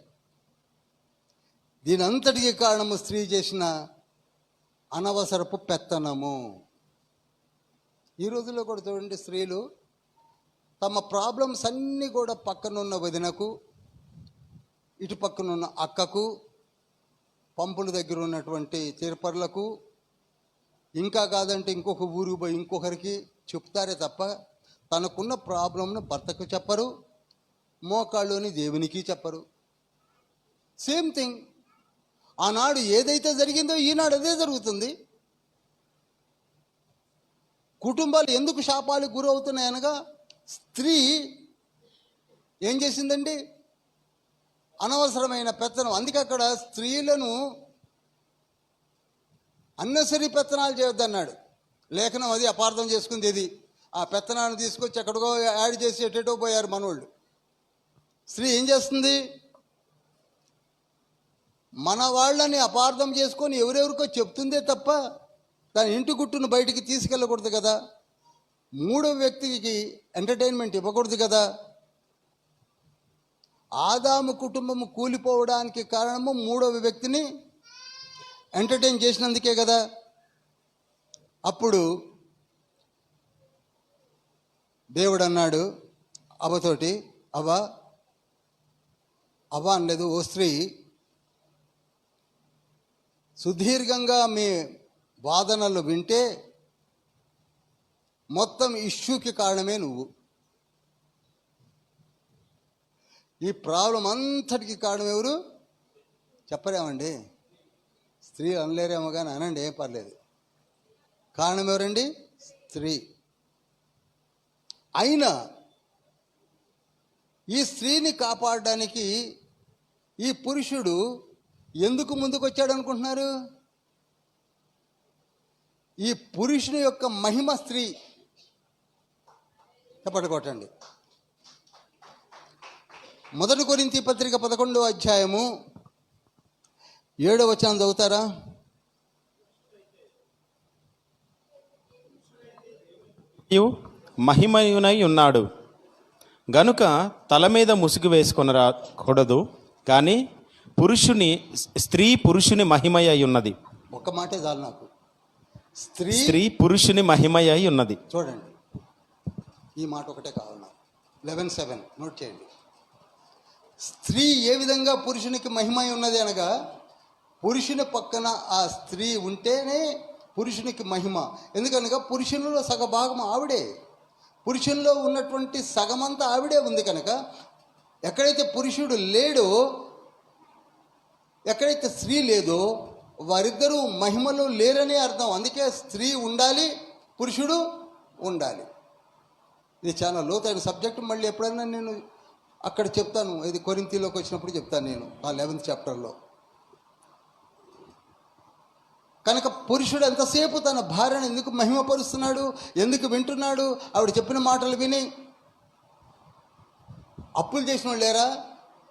దీని అంతటికీ కారణము స్త్రీ చేసిన అనవసరపు పెత్తనము. ఈ రోజుల్లో కూడా చూడండి, స్త్రీలు తమ ప్రాబ్లమ్స్ అన్నీ కూడా పక్కనున్న వదినకు, ఇటు పక్కనున్న అక్కకు, పంపుల దగ్గర ఉన్నటువంటి తీర్పర్లకు, ఇంకా కాదంటే ఇంకొక ఊరికి పోయి ఇంకొకరికి చెప్తారే తప్ప తనకున్న ప్రాబ్లంను భర్తకు చెప్పరు, మోకాళ్ళుని దేవునికి చెప్పరు. సేమ్ థింగ్, ఆనాడు ఏదైతే జరిగిందో ఈనాడు అదే జరుగుతుంది. కుటుంబాలు ఎందుకు శాపాలకు గురవుతున్నాయనగా స్త్రీ ఏం చేసిందండి? అనవసరమైన పెత్తనం. అందుకే అక్కడ స్త్రీలను అన్నెసరీ పెత్తనాలు చేయొద్దన్నాడు. లేఖనం అది అపార్థం చేసుకుంది. ఇది ఆ పెత్తనాన్ని తీసుకొచ్చి ఎక్కడికో యాడ్ చేసి ఎటెటో పోయారు మనోళ్ళు. స్త్రీ ఏం చేస్తుంది? మన వాళ్ళని అపార్థం చేసుకొని ఎవరెవరికో చెప్తుందే తప్ప దాని ఇంటి గుట్టును బయటికి తీసుకెళ్ళకూడదు కదా. మూడో వ్యక్తికి ఎంటర్టైన్మెంట్ ఇవ్వకూడదు కదా. ఆదాము కుటుంబము కూలిపోవడానికి కారణము మూడవ వ్యక్తిని ఎంటర్టైన్ చేసినందుకే కదా. అప్పుడు దేవుడు అన్నాడు అవ్వతోటి, అవ్వ అనలేదు, ఓ స్త్రీ, సుదీర్ఘంగా మీ వాదనలు వింటే మొత్తం ఇష్యూకి కారణమే నువ్వు. ఈ ప్రాబ్లం అంతటికి కారణం ఎవరు చెప్పరేమండి? స్త్రీ అనలేరేమో కానీ అనండి, ఏం పర్లేదు. కారణం ఎవరండి? స్త్రీ. అయినా ఈ స్త్రీని కాపాడడానికి ఈ పురుషుడు ఎందుకు ముందుకు వచ్చాడు అనుకుంటున్నారు? ఈ పురుషుని యొక్క మహిమ స్త్రీ. చెప్పండి, కొట్టండి. 1 కొరింథీ పత్రిక 11వ అధ్యాయము 7వ వచనం చదువుతారా? మహిమయునై ఉన్నాడు గనుక తల మీద ముసుగు వేసుకొనరాకూడదు, కానీ స్త్రీ పురుషుని మహిమయ్య ఉన్నది. ఒక్క మాటే చాలు నాకు. స్త్రీ పురుషుని మహిమయ్య ఉన్నది. చూడండి, ఈ మాట ఒకటే కావాలి నాకు. 11:7 నోట్ చేయండి. స్త్రీ ఏ విధంగా పురుషునికి మహిమై ఉన్నది అనగా, పురుషుని పక్కన ఆ స్త్రీ ఉంటేనే పురుషునికి మహిమ. ఎందుకనగా పురుషునిలో సగభాగం ఆవిడే, పురుషునిలో ఉన్నటువంటి సగమంతా ఆవిడే ఉంది. కనుక ఎక్కడైతే పురుషుడు లేడో, ఎక్కడైతే స్త్రీ లేదో, వారిద్దరూ మహిమలో లేరనే అర్థం. అందుకే స్త్రీ ఉండాలి, పురుషుడు ఉండాలి. ఇది చాలా లోతైన సబ్జెక్ట్. మళ్ళీ ఎప్పుడైనా నేను అక్కడ చెప్తాను, ఇది కొరింథీలోకి వచ్చినప్పుడు చెప్తాను నేను, ఆ 11th చాప్టర్లో. కనుక పురుషుడు ఎంతసేపు తన భార్యను ఎందుకు మహిమపరుస్తున్నాడు, ఎందుకు వింటున్నాడు? ఆవిడ చెప్పిన మాటలు విని. అప్పులు చేసిన వాళ్ళు లేరా?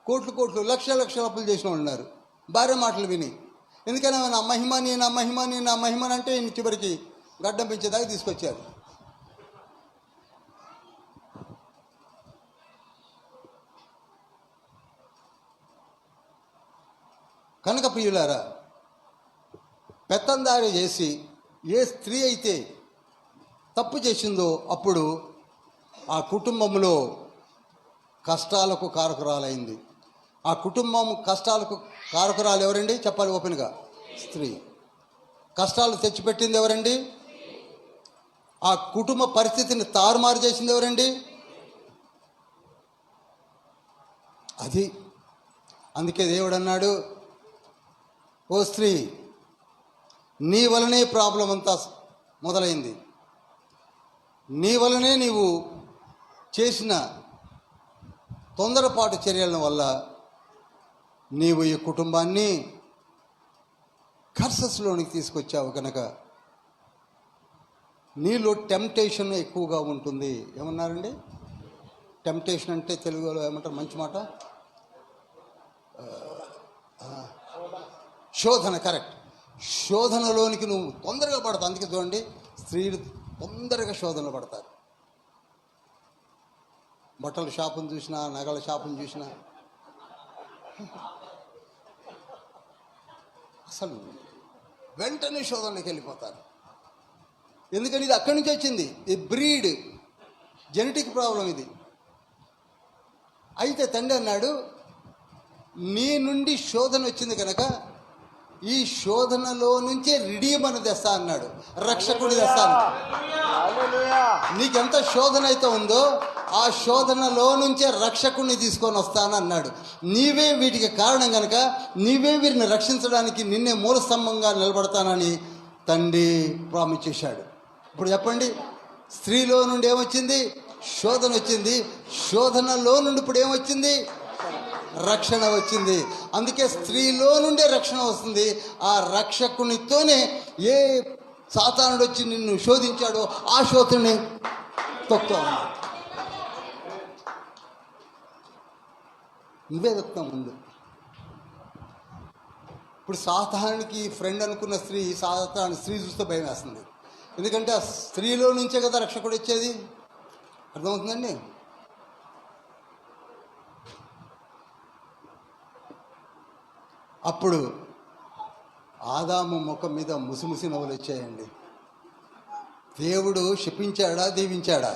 కోట్లు లక్షల అప్పులు చేసిన వాళ్ళు ఉన్నారు, భార్య మాటలు విని. ఎందుకని నా మహిమని నా మహిమని నా మహిమని అంటే చివరికి గడ్డం పెంచేదాకా తీసుకొచ్చారు. కనుక ప్రియులారా, పెత్తందారి చేసి ఏ స్త్రీ అయితే తప్పు చేసిందో అప్పుడు ఆ కుటుంబంలో కష్టాలకు కారకురాలైంది. ఆ కుటుంబం కష్టాలకు కారకురాలు ఎవరండి? చెప్పాలి ఓపెన్గా. స్త్రీ. కష్టాలు తెచ్చిపెట్టింది ఎవరండి? ఆ కుటుంబ పరిస్థితిని తారుమారు చేసింది ఎవరండి? అది. అందుకే దేవుడు అన్నాడు, ఓ స్త్రీ, నీ వలనే ప్రాబ్లం అంతా మొదలైంది, నీ వలనే నీవు చేసిన తొందరపాటు చర్యల వల్ల నీవు ఈ కుటుంబాన్ని కర్సస్లోనికి తీసుకొచ్చావు. కనుక నీలో టెంప్టేషన్ ఎక్కువగా ఉంటుంది. ఏమన్నారండి? టెంప్టేషన్ అంటే తెలుగులో ఏమంటారు? మంచి మాట, శోధన. కరెక్ట్. శోధనలోనికి నువ్వు తొందరగా పడతావు. అందుకే చూడండి, స్త్రీలు తొందరగా శోధనలు పడతారు. బట్టల షాపును చూసినా, నగల షాపును చూసినా అసలు వెంటనే శోధనలోకి వెళ్ళిపోతారు. ఎందుకని ఇది అక్కడి నుంచి వచ్చింది. ఈ బ్రీడ్ జెనెటిక్ ప్రాబ్లం ఇది. అయితే తండ్రి అన్నాడు, నీ నుండి శోధన వచ్చింది కనుక ఈ శోధనలో నుంచే రిడీమను తెస్తా అన్నాడు, రక్షకుడు తెస్తా అన్నాడు. నీకెంత శోధన అయితే ఉందో ఆ శోధనలో నుంచే రక్షకుడిని తీసుకొని వస్తాను అన్నాడు. నీవే వీటికి కారణం కనుక నీవే వీరిని రక్షించడానికి నిన్నే మూలస్తంభంగా నిలబడతానని తండ్రి ప్రామిస్ చేశాడు. ఇప్పుడు చెప్పండి, స్త్రీలో నుండి ఏమొచ్చింది? శోధన వచ్చింది. శోధనలో నుండి ఇప్పుడు ఏమొచ్చింది? రక్షణ వచ్చింది. అందుకే స్త్రీలో నుండే రక్షణ వస్తుంది. ఆ రక్షకునితోనే ఏ సాతానుడు వచ్చి నిన్ను శోధించాడో ఆ శోధనని తొక్కుతా ఉన్నాడు. నువ్వే తొక్కుతావు ముందు. ఇప్పుడు సాతానునికి ఫ్రెండ్ అనుకున్న స్త్రీ చూస్తే భయం వేస్తుంది. ఎందుకంటే ఆ స్త్రీలో నుంచే కదా రక్షకుడు వచ్చేది. అర్థమవుతుందండి? అప్పుడు ఆదాము ముఖం మీద ముసిముసి నవ్వులు వచ్చాయండి. దేవుడు శపించాడా, దీవించాడా?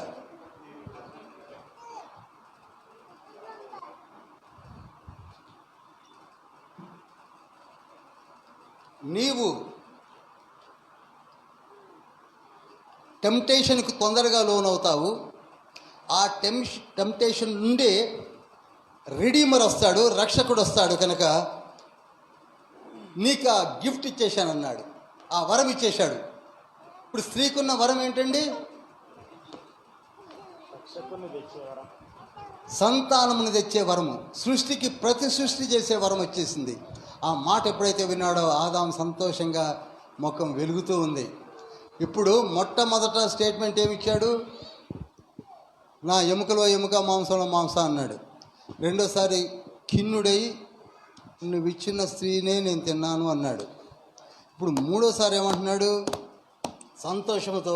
నీవు టెంప్టేషన్కి తొందరగా లోనవుతావు. ఆ టెంప్టేషన్ నుండి రిడీమర్ వస్తాడు, రక్షకుడు వస్తాడు. కనుక నీకు ఆ గిఫ్ట్ ఇచ్చేశానన్నాడు, ఆ వరం ఇచ్చేశాడు. ఇప్పుడు స్త్రీకున్న వరం ఏంటండి? సంతానమును తెచ్చే వరము, సృష్టికి ప్రతి సృష్టి చేసే వరం వచ్చేసింది. ఆ మాట ఎప్పుడైతే విన్నాడో ఆదాం సంతోషంగా ముఖం వెలుగుతూ ఉంది. ఇప్పుడు మొట్టమొదట స్టేట్మెంట్ ఏమిచ్చాడు? నా ఎముకలో ఎముక, మాంసంలో మాంస అన్నాడు. రెండోసారి ఖిన్నుడై నువ్వు ఇచ్చిన స్త్రీనే నేను తిన్నాను అన్నాడు. ఇప్పుడు మూడోసారి ఏమంటున్నాడు? సంతోషంతో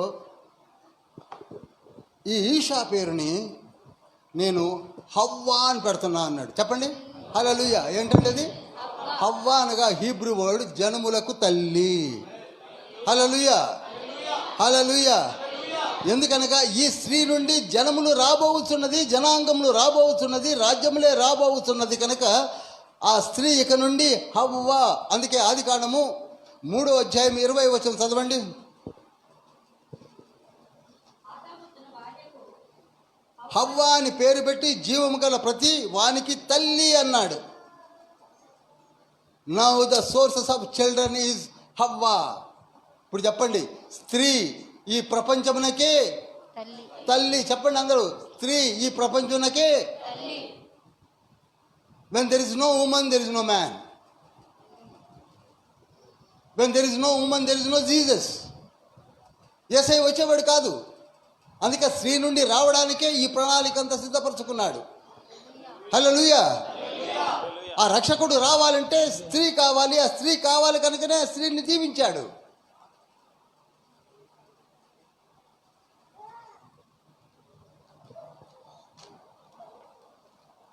ఈ ఈషా పేరుని నేను హవ్వా అని పెడుతున్నా అన్నాడు. చెప్పండి హల్లెలూయా. ఏంటంటే అది హవ్వా అనగా హీబ్రూ వర్డ్ జనములకు తల్లి. హల్లెలూయా, హల్లెలూయా. ఎందుకనగా ఈ స్త్రీ నుండి జనములు రాబోతున్నది, జనాంగములు రాబోతున్నది, రాజ్యములే రాబోతున్నది. కనుక ఆ స్త్రీ ఇక నుండి హవ్వా. అందుకే ఆదికాండము 3వ అధ్యాయం 20వ వచనం చదవండి. హవ్వా అని పేరు పెట్టి జీవము గల ప్రతి వానికి తల్లి అన్నాడు. Now the sources of children is Havva. ఇప్పుడు చెప్పండి, స్త్రీ ఈ ప్రపంచమునకే తల్లి. చెప్పండి అందరూ, స్త్రీ ఈ ప్రపంచమునకే. When there is no woman, there is no man. When there is no woman, there is no Jesus. యేసయ్య వచ్చేవాడు కాదు. అందుకే స్త్రీ నుండి రావడానికే ఈ ప్రణాళిక అంతా సిద్ధపరచుకున్నాడు. హల్లెలూయా. ఆ రక్షకుడు రావాలంటే స్త్రీ కావాలి. ఆ స్త్రీ కావాలి కనుకనే ఆ స్త్రీని దీవించాడు.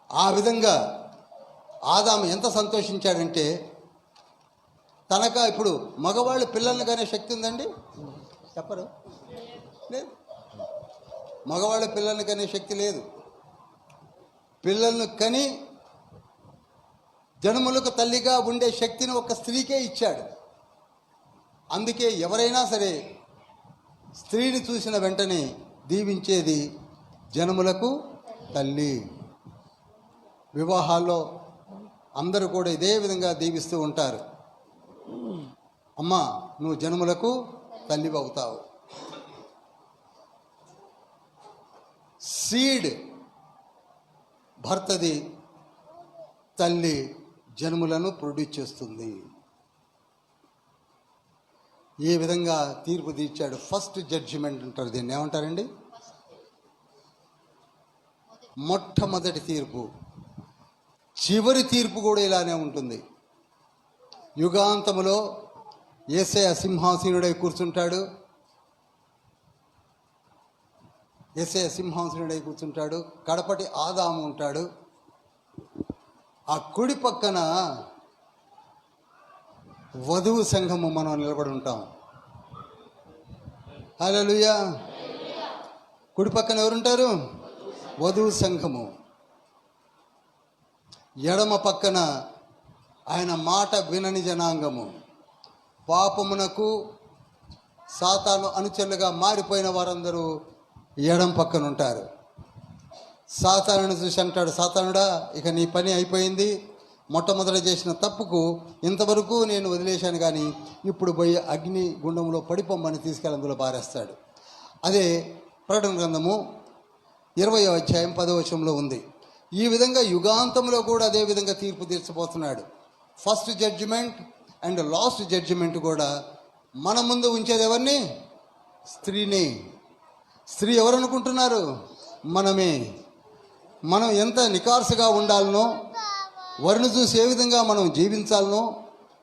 ఆ విధంగా ఆదాము ఎంత సంతోషించాడంటే, తనక ఇప్పుడు మగవాళ్ళు పిల్లల్ని కనే శక్తి ఉందండి? చెప్పరు? లేదు. మగవాళ్ళ పిల్లల్ని కనే శక్తి లేదు. పిల్లలను కని జనములకు తల్లిగా ఉండే శక్తిని ఒక స్త్రీకే ఇచ్చాడు. అందుకే ఎవరైనా సరే స్త్రీని చూసిన వెంటనే దీవించేది జనములకు తల్లి. వివాహాల్లో అందరూ కూడా ఇదే విధంగా దీవిస్తూ ఉంటారు. అమ్మా, నువ్వు జనములకు తల్లి అవుతావు. సీడ్ భర్తది, తల్లి జనములను ప్రొడ్యూస్ చేస్తుంది. ఏ విధంగా తీర్పు తీర్చాడు? ఫస్ట్ జడ్జిమెంట్ అంటారు దీన్ని. ఏమంటారండి? మొట్టమొదటి తీర్పు. చివరి తీర్పు కూడా ఇలానే ఉంటుంది. యుగాంతములో యేసయ్య సింహాసీనుడై కూర్చుంటాడు. యేసయ్య సింహాసనుడై కూర్చుంటాడు. కడపటి ఆదాము ఉంటాడు. ఆ కుడి పక్కన వధువు సంఘము మనం నిలబడి ఉంటాం. హల్లెలూయా. కుడి పక్కన ఎవరుంటారు? వధువు సంఘము. ఎడమ పక్కన ఆయన మాట వినని జనాంగము, పాపమునకు సాతాను అనుచరులుగా మారిపోయిన వారందరూ ఎడం పక్కన ఉంటారు. సాతానుని చూసి అంటాడు, సాతానుడా, ఇక నీ పని అయిపోయింది. మొట్టమొదట చేసిన తప్పుకు ఇంతవరకు నేను వదిలేశాను, కానీ ఇప్పుడు పోయి అగ్ని గుండంలో పడిపోమ్మని తీసుకెళ్ళి అందులో పారేస్తాడు. అదే ప్రకటన గ్రంథము 20వ అధ్యాయం 10వ వచనంలో ఉంది. ఈ విధంగా యుగాంతంలో కూడా అదే విధంగా తీర్పు తీర్చబోతున్నాడు. First judgement and last judgement కూడా మన ముందు ఉంచేది ఎవరిని? స్త్రీని. స్త్రీ ఎవరు అనుకుంటున్నారు? మనమే. మనం ఎంత నికార్సుగా ఉండాలనో, వరుని చూసి ఏ విధంగా మనం జీవించాలనో,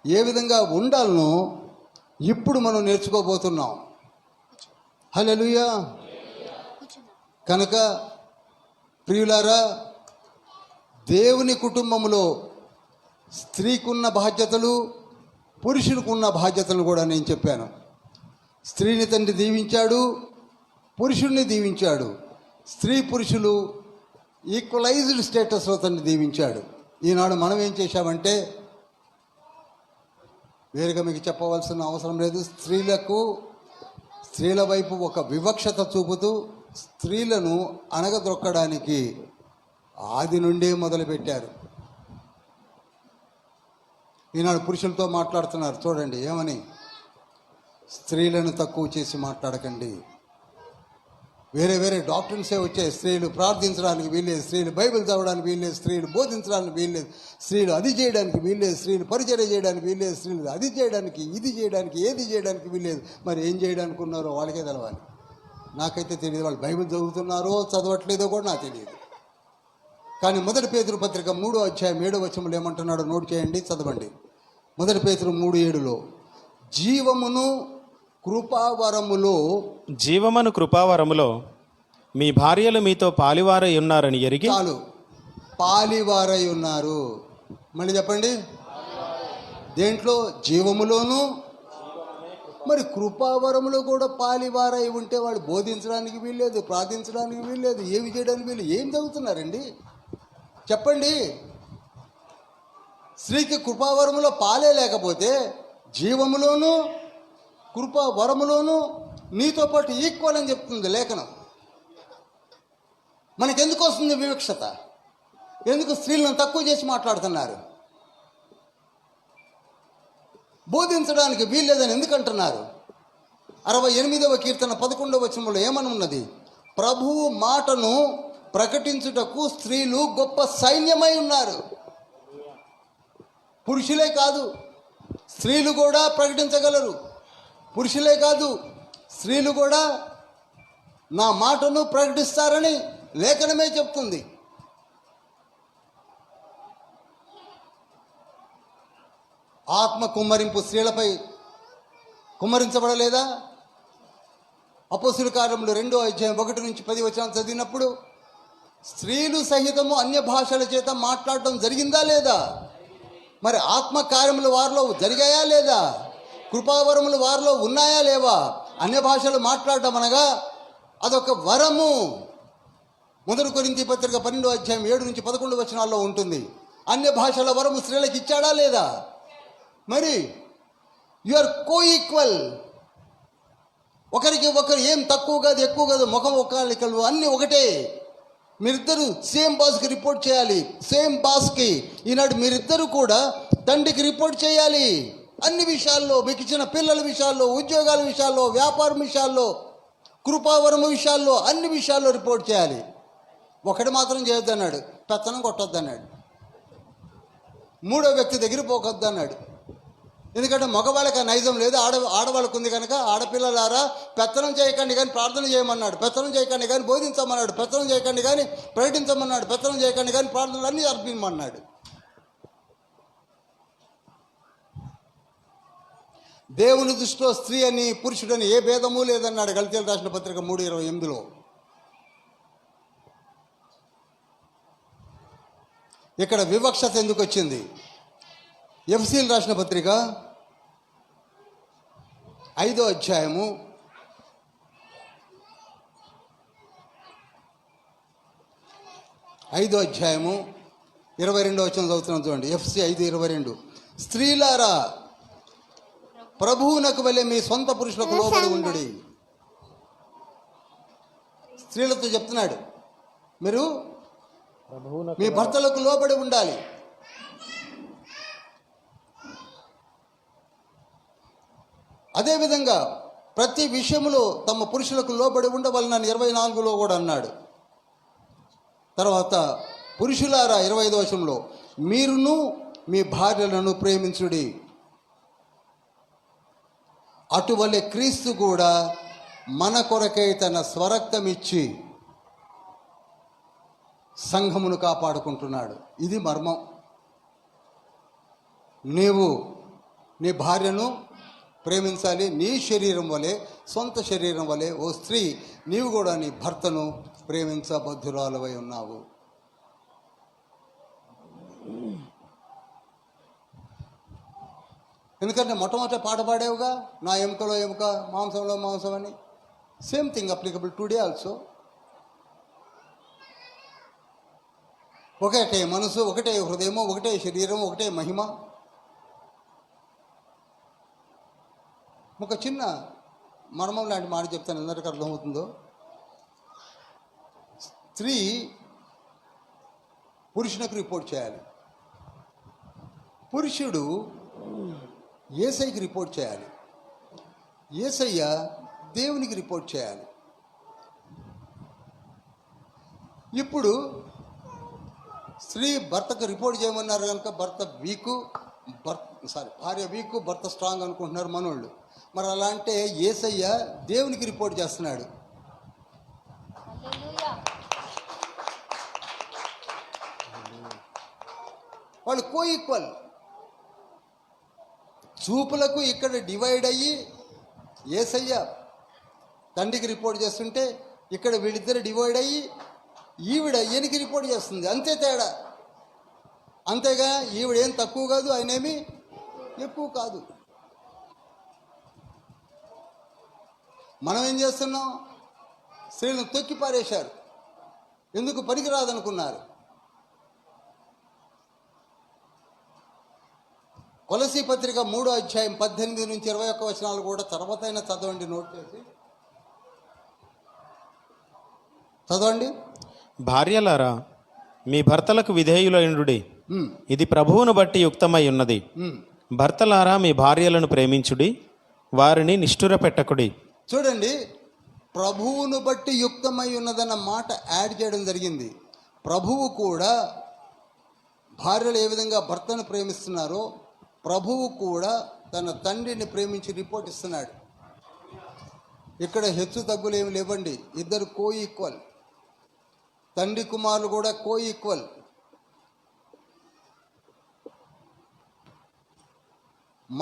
ఏ విధంగా ఉండాలనో ఇప్పుడు మనం నేర్చుకోబోతున్నాం. హల్లెలూయా. కనుక ప్రియులారా, దేవుని కుటుంబంలో స్త్రీకున్న బాధ్యతలు, పురుషునికున్న బాధ్యతలు కూడా నేను చెప్పాను. స్త్రీని తండ్రి దీవించాడు, పురుషుణ్ణి దీవించాడు. స్త్రీ పురుషులు ఈక్వలైజ్డ్ స్టేటస్లో తండ్రి దీవించాడు. ఈనాడు మనం ఏం చేశామంటే, వేరుగా మీకు చెప్పవలసిన అవసరం లేదు, స్త్రీల వైపు ఒక వివక్షత చూపుతూ స్త్రీలను అణగదొక్కడానికి ఆది నుండే మొదలుపెట్టారు. ఈనాడు పురుషులతో మాట్లాడుతున్నారు. చూడండి ఏమని, స్త్రీలను తక్కువ చేసి మాట్లాడకండి. వేరే వేరే డాక్టర్సే వచ్చాయి. స్త్రీలు ప్రార్థించడానికి వీల్లేదు, స్త్రీలు బైబిల్ చదవడానికి వీల్లేదు, స్త్రీలు బోధించడానికి వీల్లేదు, స్త్రీలు అది చేయడానికి వీల్లేదు, స్త్రీలు పరిచర్య చేయడానికి వీల్లేదు, స్త్రీలు అది చేయడానికి ఇది చేయడానికి ఏది చేయడానికి వీల్లేదు. మరి ఏం చేయడానికి ఉన్నారో వాళ్ళకే తెలవాలి. నాకైతే తెలియదు. వాళ్ళు బైబిల్ చదువుతున్నారో చదవట్లేదో కూడా నాకు తెలియదు. కానీ 1 పేతురు పత్రిక 3వ అధ్యాయం 7వ వచనంలో ఏమంటున్నాడో నోట్ చేయండి, చదవండి. 1 పేతురు 3:7 జీవమును కృపావరములో మీ భార్యలు మీతో పాలివారై ఉన్నారని ఎరిగి. చాలు, పాలివారై ఉన్నారు. మళ్ళీ చెప్పండి. దేంట్లో? జీవములోను. మరి కృపావరములో కూడా పాలివారై ఉంటే వాడు బోధించడానికి వీల్లేదు, ప్రార్థించడానికి వీల్లేదు, ఏమి చేయడానికి వీల్లేదు. ఏం చదువుతున్నారండి చెప్పండి? స్త్రీకి కృపావరములో పాలే లేకపోతే జీవములోను కృపావరములోను నీతో పాటు ఈక్వల్ అని చెప్తుంది లేఖనం. మనకెందుకు వస్తుంది వివక్షత? ఎందుకు స్త్రీలను తక్కువ చేసి మాట్లాడుతున్నారు? బోధించడానికి వీల్లేదని ఎందుకంటున్నారు? 68వ కీర్తన 11వ వచనంలో ఏమని ఉన్నది? ప్రభువు మాటను ప్రకటించుటకు స్త్రీలు గొప్ప సైన్యమై ఉన్నారు. పురుషులే కాదు, స్త్రీలు కూడా ప్రకటించగలరు. పురుషులే కాదు, స్త్రీలు కూడా నా మాటను ప్రకటిస్తారని లేఖనమే చెప్తుంది. ఆత్మ కుమ్మరింపు స్త్రీలపై కుమ్మరించబడలేదా? అపోస్తుల కార్యములు 2వ అధ్యాయం 1 నుంచి 10 వచనాలు చదివినప్పుడు స్త్రీలు సహితము అన్య భాషల చేత మాట్లాడటం జరిగిందా లేదా? మరి ఆత్మ కార్యములు వారిలో జరిగాయా లేదా? కృపావరములు వారిలో ఉన్నాయా లేవా? అన్య భాషలు మాట్లాడటం అనగా అదొక వరము. 1 కొరింథీ పత్రిక 12వ అధ్యాయం 7 నుంచి 11 వచనాల్లో ఉంటుంది. అన్య భాషల వరము స్త్రీలకు ఇచ్చాడా లేదా? మరి యు ఆర్ కో ఈక్వల్. ఒకరికి ఒకరు ఏం తక్కువ కాదు, ఎక్కువ కాదు, ముఖం ఒకళ్ళు అన్నీ ఒకటే. మీరిద్దరు సేమ్ బాస్కి రిపోర్ట్ చేయాలి. సేమ్ బాస్కి ఈనాడు మీరిద్దరు కూడా తండ్రికి రిపోర్ట్ చేయాలి. అన్ని విషయాల్లో, మీకు ఇచ్చిన పిల్లల విషయాల్లో, ఉద్యోగాల విషయాల్లో, వ్యాపారం విషయాల్లో, కృపావరము విషయాల్లో, అన్ని విషయాల్లో రిపోర్ట్ చేయాలి. ఒకటి మాత్రం చేయొద్దన్నాడు, పెత్తనం కొట్టొద్దన్నాడు. 3వ వ్యక్తి దగ్గర పోకొద్దన్నాడు. ఎందుకంటే మగవాళ్ళకి ఆ నైజం లేదు, ఆడవాళ్ళకు ఉంది. కనుక ఆడపిల్లలారా పెత్తనం చేయకండి కానీ ప్రార్థన చేయమన్నాడు, పెత్తనం చేయకండి కానీ బోధించమన్నాడు, పెత్తనం చేయకండి కానీ ప్రకటించమన్నాడు, పెత్తనం చేయకండి కానీ ప్రార్థనలు అన్నీ అర్పించమన్నాడు. దేవుని దృష్టిలో స్త్రీ అని పురుషుడని ఏ భేదము లేదన్నాడు గలతీయులకు రాసిన పత్రిక 3:28. ఇక్కడ వివక్షత ఎందుకు వచ్చింది? ఎఫెసీయులకు రాసిన పత్రిక 5వ అధ్యాయము 22వ వచనం చదువుతున్నాం చూడండి. ఎఫ్సి 5:22 స్త్రీలారా ప్రభువునకు వలె మీ సొంత పురుషులకు లోబడి ఉండుడి. స్త్రీలతో చెప్తున్నాడు, మీరు మీ భర్తలకు లోబడి ఉండాలి. అదేవిధంగా ప్రతి విషయంలో తమ పురుషులకు లోబడి ఉండవలనని 24లో కూడా అన్నాడు. తర్వాత పురుషులారా 25వ వచనంలో మీరును మీ భార్యలను ప్రేమించుడి, అటువలే క్రీస్తు కూడా మన కొరకై తన స్వరక్తం ఇచ్చి సంఘమును కాపాడుకుంటున్నాడు. ఇది మర్మం. నీవు నీ భార్యను ప్రేమించాలి, నీ శరీరం వలె, సొంత శరీరం వలె. ఓ స్త్రీ, నీవు కూడా నీ భర్తను ప్రేమించబద్ధురాలవై ఉన్నావు. ఎందుకంటే మొట్టమొదట పాట పాడేవుగా, నా ఎముకలో ఎముక, మాంసంలో మాంసం అని. Same thing applicable today also. ఒకటే మనసు, ఒకటే హృదయము, ఒకటే శరీరం, ఒకటే మహిమ. ఒక చిన్న మర్మం లాంటి మాట చెప్తాను, అందరికీ అర్థమవుతుందో. స్త్రీ పురుషునికి రిపోర్ట్ చేయాలి, పురుషుడు యేసయ్యకి రిపోర్ట్ చేయాలి, యేసయ్య దేవునికి రిపోర్ట్ చేయాలి. ఇప్పుడు స్త్రీ భర్తకు రిపోర్ట్ చేయమన్నారు కనుక భార్య వీకు, భర్త స్ట్రాంగ్ అనుకుంటున్నారు మనోళ్ళు. మరి అలా అంటే యేసయ్య దేవునికి రిపోర్ట్ చేస్తున్నాడు. వాళ్ళు కో ఈక్వల్. చూపులకు ఇక్కడ డివైడ్ అయ్యి యేసయ్య తండ్రికి రిపోర్ట్ చేస్తుంటే, ఇక్కడ వీళ్ళిద్దరు డివైడ్ అయ్యి ఈవిడ ఈయనకి రిపోర్ట్ చేస్తుంది. అంతే తేడా. అంతేగా ఈవిడేం తక్కువ కాదు, ఆయనేమి ఎక్కువ కాదు. మనం ఏం చేస్తున్నాం? స్త్రీలను తొక్కి పారేశారు. ఎందుకు పనికిరాదనుకున్నారు. కొలసీ పత్రిక 3వ అధ్యాయం 18 నుంచి 21 వచనాలు కూడా తర్వాత అయినా చదవండి, నోట్ చేసి చదవండి. భార్యలారా, మీ భర్తలకు విధేయులైనడి, ఇది ప్రభువును బట్టి యుక్తమై ఉన్నది. భర్తలారా, మీ భార్యలను ప్రేమించుడి, వారిని నిష్ఠుర పెట్టకుడి. చూడండి, ప్రభువును బట్టి యుక్తమై ఉన్నదన్న మాట యాడ్ చేయడం జరిగింది. ప్రభువు కూడా భార్యలు ఏ విధంగా భర్తను ప్రేమిస్తున్నారో, ప్రభువు కూడా తన తండ్రిని ప్రేమించి రిపోర్ట్ ఇస్తున్నాడు. ఇక్కడ హెచ్చు తగ్గులు ఏమి లేవండి, ఇద్దరు కో ఈక్వల్. తండ్రి కుమారులు కూడా కో ఈక్వల్.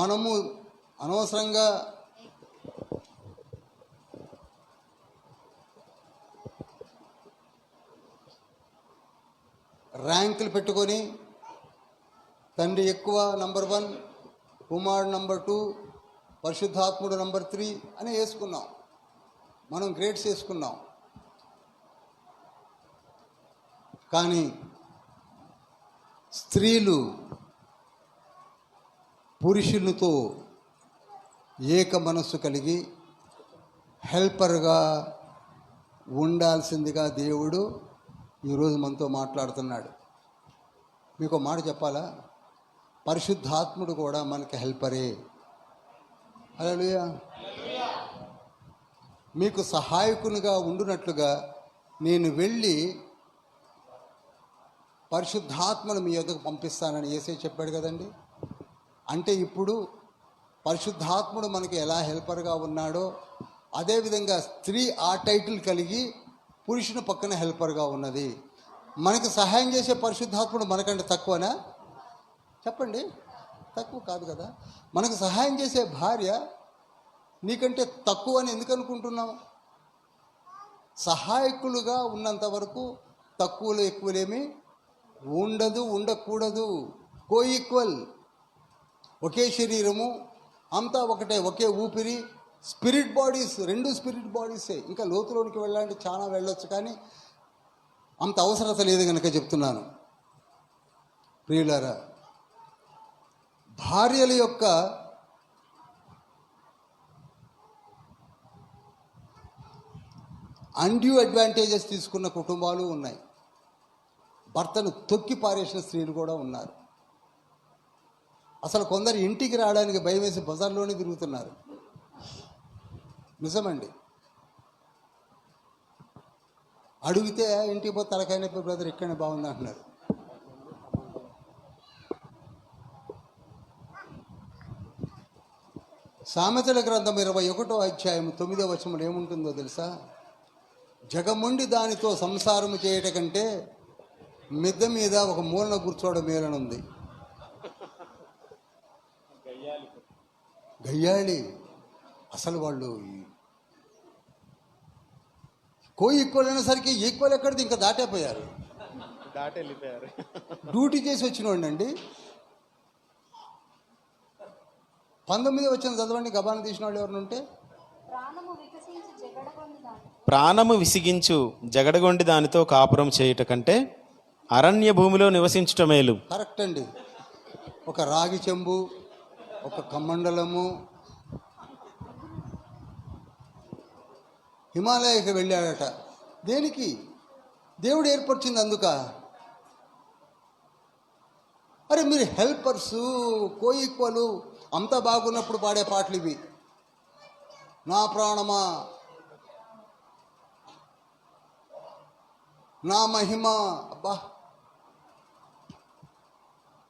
మనము అనవసరంగా ర్యాంకులు పెట్టుకొని తండ్రి ఎక్కువ నంబర్ 1, కుమారుడు నంబర్ 2, పరిశుద్ధాత్ముడు నంబర్ 3 అని వేసుకున్నాం. మనం గ్రేడ్స్ వేసుకున్నాం. కానీ స్త్రీలు పురుషునితో ఏక మనస్సు కలిగి హెల్పర్గా ఉండాల్సిందిగా దేవుడు ఈరోజు మనతో మాట్లాడుతున్నాడు. మీకు మాట చెప్పాలా? పరిశుద్ధాత్ముడు కూడా మనకి హెల్పరే. హల్లెలూయా. మీకు సహాయకునిగా ఉండునట్లుగా నేను వెళ్ళి పరిశుద్ధాత్మను మీ యొద్దకు పంపిస్తానని యేసయ్య చెప్పాడు కదండి. అంటే ఇప్పుడు పరిశుద్ధాత్ముడు మనకి ఎలా హెల్పర్గా ఉన్నాడో, అదేవిధంగా స్త్రీ ఆ టైటిల్ కలిగి పురుషుని పక్కన హెల్పర్గా ఉన్నది. మనకి సహాయం చేసే పరిశుద్ధాత్ముడు మనకంటే తక్కువనా? చెప్పండి, తక్కువ కాదు కదా. మనకు సహాయం చేసే భార్య నీకంటే తక్కువ అని ఎందుకు అనుకుంటున్నావు? సహాయకులుగా ఉన్నంత వరకు తక్కువలో ఎక్కువలేమి ఉండదు, ఉండకూడదు. కో ఈక్వల్. ఒకే శరీరము, అంతా ఒకటే, ఒకే ఊపిరి. స్పిరిట్ బాడీస్, 2 స్పిరిట్ బాడీసే. ఇంకా లోతులోనికి వెళ్ళాలంటే చాలా వెళ్ళొచ్చు, కానీ అంత అవసరత లేదు కనుక చెప్తున్నాను. ప్రియులారా, భార్యల యొక్క అన్డ్యూ అడ్వాంటేజెస్ తీసుకున్న కుటుంబాలు ఉన్నాయి. భర్తను తొక్కి పారేసిన స్త్రీలు కూడా ఉన్నారు. అసలు కొందరు ఇంటికి రావడానికి భయం వేసి బజార్లోనే తిరుగుతున్నారు. నిజమండి. అడిగితే ఇంటికి పోతే తలకాయ నొప్పి బ్రదర్, ఇక్కడనే బాగుంది అంటున్నారు. సామెతల గ్రంథం 21వ అధ్యాయం 9వ వచనంలో ఏముంటుందో తెలుసా? జగముండి దానితో సంసారము చేయట కంటే మిద్దె మీద ఒక మూలన కూర్చోవడం మేలనుంది. గయ్యాళి అసలు వాళ్ళు ఈక్వల్ అనేసరికి ఈక్వల్ ఎక్కడిది ఇంకా దాటైపోయారు. డ్యూటీ చేసి వచ్చినోండి. 19 వచ్చిన చదవండి, గబాన్ని తీసిన వాళ్ళు ఎవరిని ఉంటే. ప్రాణము విసిగించు జగడగొండి దానితో కాపురం చేయుట కంటే అరణ్య భూమిలో నివసించుట మేలు. కరెక్ట్ అండి. ఒక రాగి చెంబు, ఒక కమండలము, హిమాలయకి వెళ్ళాడట. దేనికి? దేవుడు ఏర్పరిచింది అందుక. అరే మీరు హెల్పర్సు, కోఈక్వలు అంతా బాగున్నప్పుడు పాడే పాటలు ఇవి. నా ప్రాణమా, నా మహిమ, అబ్బా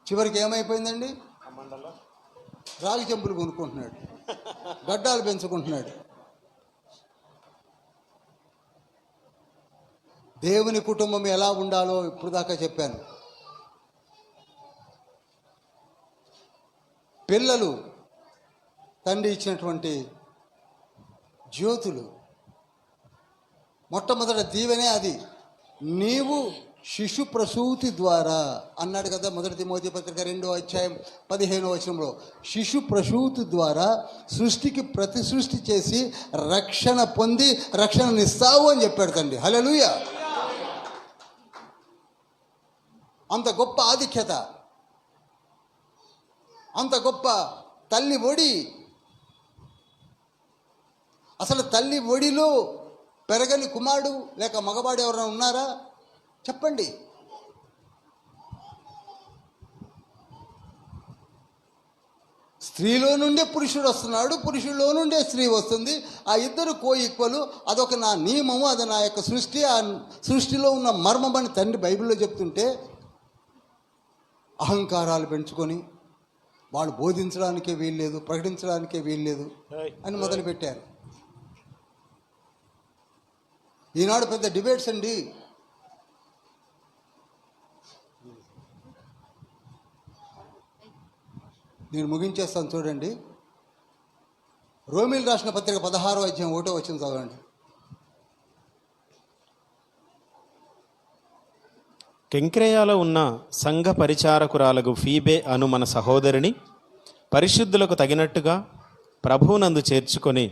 చివరికి ఏమైపోయిందండి? రాగి చెంపులు కొనుక్కుంటున్నాడు, గడ్డాలు పెంచుకుంటున్నాడు. దేవుని కుటుంబం ఎలా ఉండాలో ఇప్పుడు దాకా చెప్పాను. పిల్లలు తండ్రి ఇచ్చినటువంటి జ్యోతులు. మొట్టమొదటి దీవెనే అది. నీవు శిశు ప్రసూతి ద్వారా అన్నాడు కదా 1 తిమోతి పత్రిక 2వ అధ్యాయం 15వ వచనంలో. శిశు ప్రసూతి ద్వారా సృష్టికి ప్రతి సృష్టి చేసి రక్షణ పొంది రక్షణనిస్తావు అని చెప్పాడు తండ్రి. హల్లెలూయా! అంత గొప్ప ఆధిక్యత, అంత గొప్ప తల్లి ఒడి. అసలు తల్లి ఒడిలో పెరగని కుమారుడు లేక మగవాడు ఎవరైనా ఉన్నారా? చెప్పండి. స్త్రీలో నుండే పురుషుడు వస్తున్నాడు, పురుషుల్లో నుండే స్త్రీ వస్తుంది. ఆ ఇద్దరు ఈక్వలు. అదొక నా నియమము, అది నా యొక్క సృష్టి. ఆ సృష్టిలో ఉన్న మర్మం అని తండ్రి బైబిల్లో చెప్తుంటే అహంకారాలు పెంచుకొని వాళ్ళు బోధించడానికే వీల్లేదు, ప్రకటించడానికే వీల్లేదు అని మొదలుపెట్టారు. ఈనాడు పెద్ద డిబేట్స్ అండి. నేను ముగించేస్తాను చూడండి. రోమిల్ రాసిన పత్రిక 16వ అధ్యాయం 1వ వచనం చదవండి. కెంక్రేయాలో ఉన్న సంఘ పరిచారకురాలకు ఫీబే అను మన సహోదరిని పరిశుద్ధులకు తగినట్టుగా ప్రభువునందు చేర్చుకొని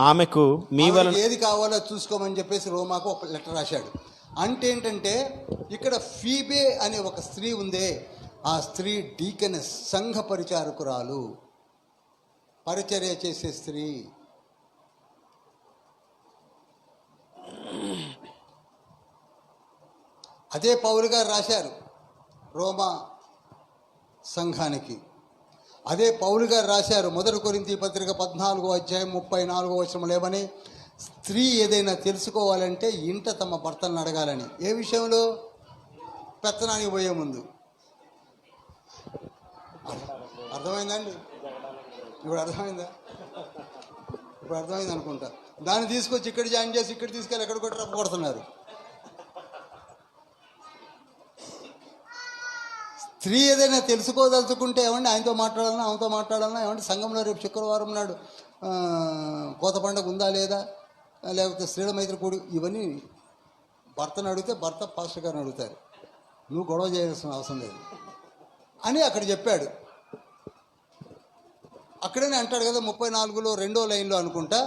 ఆమెకు మీ వలన ఏది కావాలో చూసుకోమని చెప్పేసి రోమాకు ఒక లెటర్ రాశాడు. అంటే ఏంటంటే ఇక్కడ ఫీబే అనే ఒక స్త్రీ ఉందే, ఆ స్త్రీ డీకనెస్, సంఘ పరిచారకురాలు, పరిచర్య చేసే స్త్రీ. అదే పౌలు గారు రాశారు రోమా సంఘానికి. అదే పౌలు గారు రాశారు 1 కొరింథీ పత్రిక 14వ అధ్యాయం 34వ వచనంలో ఏమని? స్త్రీ ఏదైనా తెలుసుకోవాలంటే ఇంట తమ భర్తలను అడగాలని. ఏ విషయంలో? పెత్తనానికి పోయే ముందు. అర్థమైందండి? ఇప్పుడు అర్థమైందా? ఇప్పుడు అర్థమైంది అనుకుంటా. దాన్ని తీసుకొచ్చి ఇక్కడ జాయిన్ చేసి ఇక్కడ తీసుకెళ్ళి ఎక్కడ కూడా రప్పు కొడుతున్నారు. స్త్రీ ఏదైనా తెలుసుకోదలుచుకుంటే ఏమండి ఆయనతో మాట్లాడాలన్నా ఆమెతో మాట్లాడాలన్నా, ఏమంటే సంఘంలో రేపు శుక్రవారం నాడు కోత పండుగ ఉందా లేదా, లేకపోతే స్త్రీల మైత్రి కూడి, ఇవన్నీ భర్తను అడిగితే భర్త పాస్టర్ గారిని అడుగుతారు. నువ్వు గొడవ చేయాల్సిన అవసరం లేదు అని అక్కడ చెప్పాడు. అక్కడనే అంటాడు కదా 34లో 2వ లైన్లో అనుకుంటా,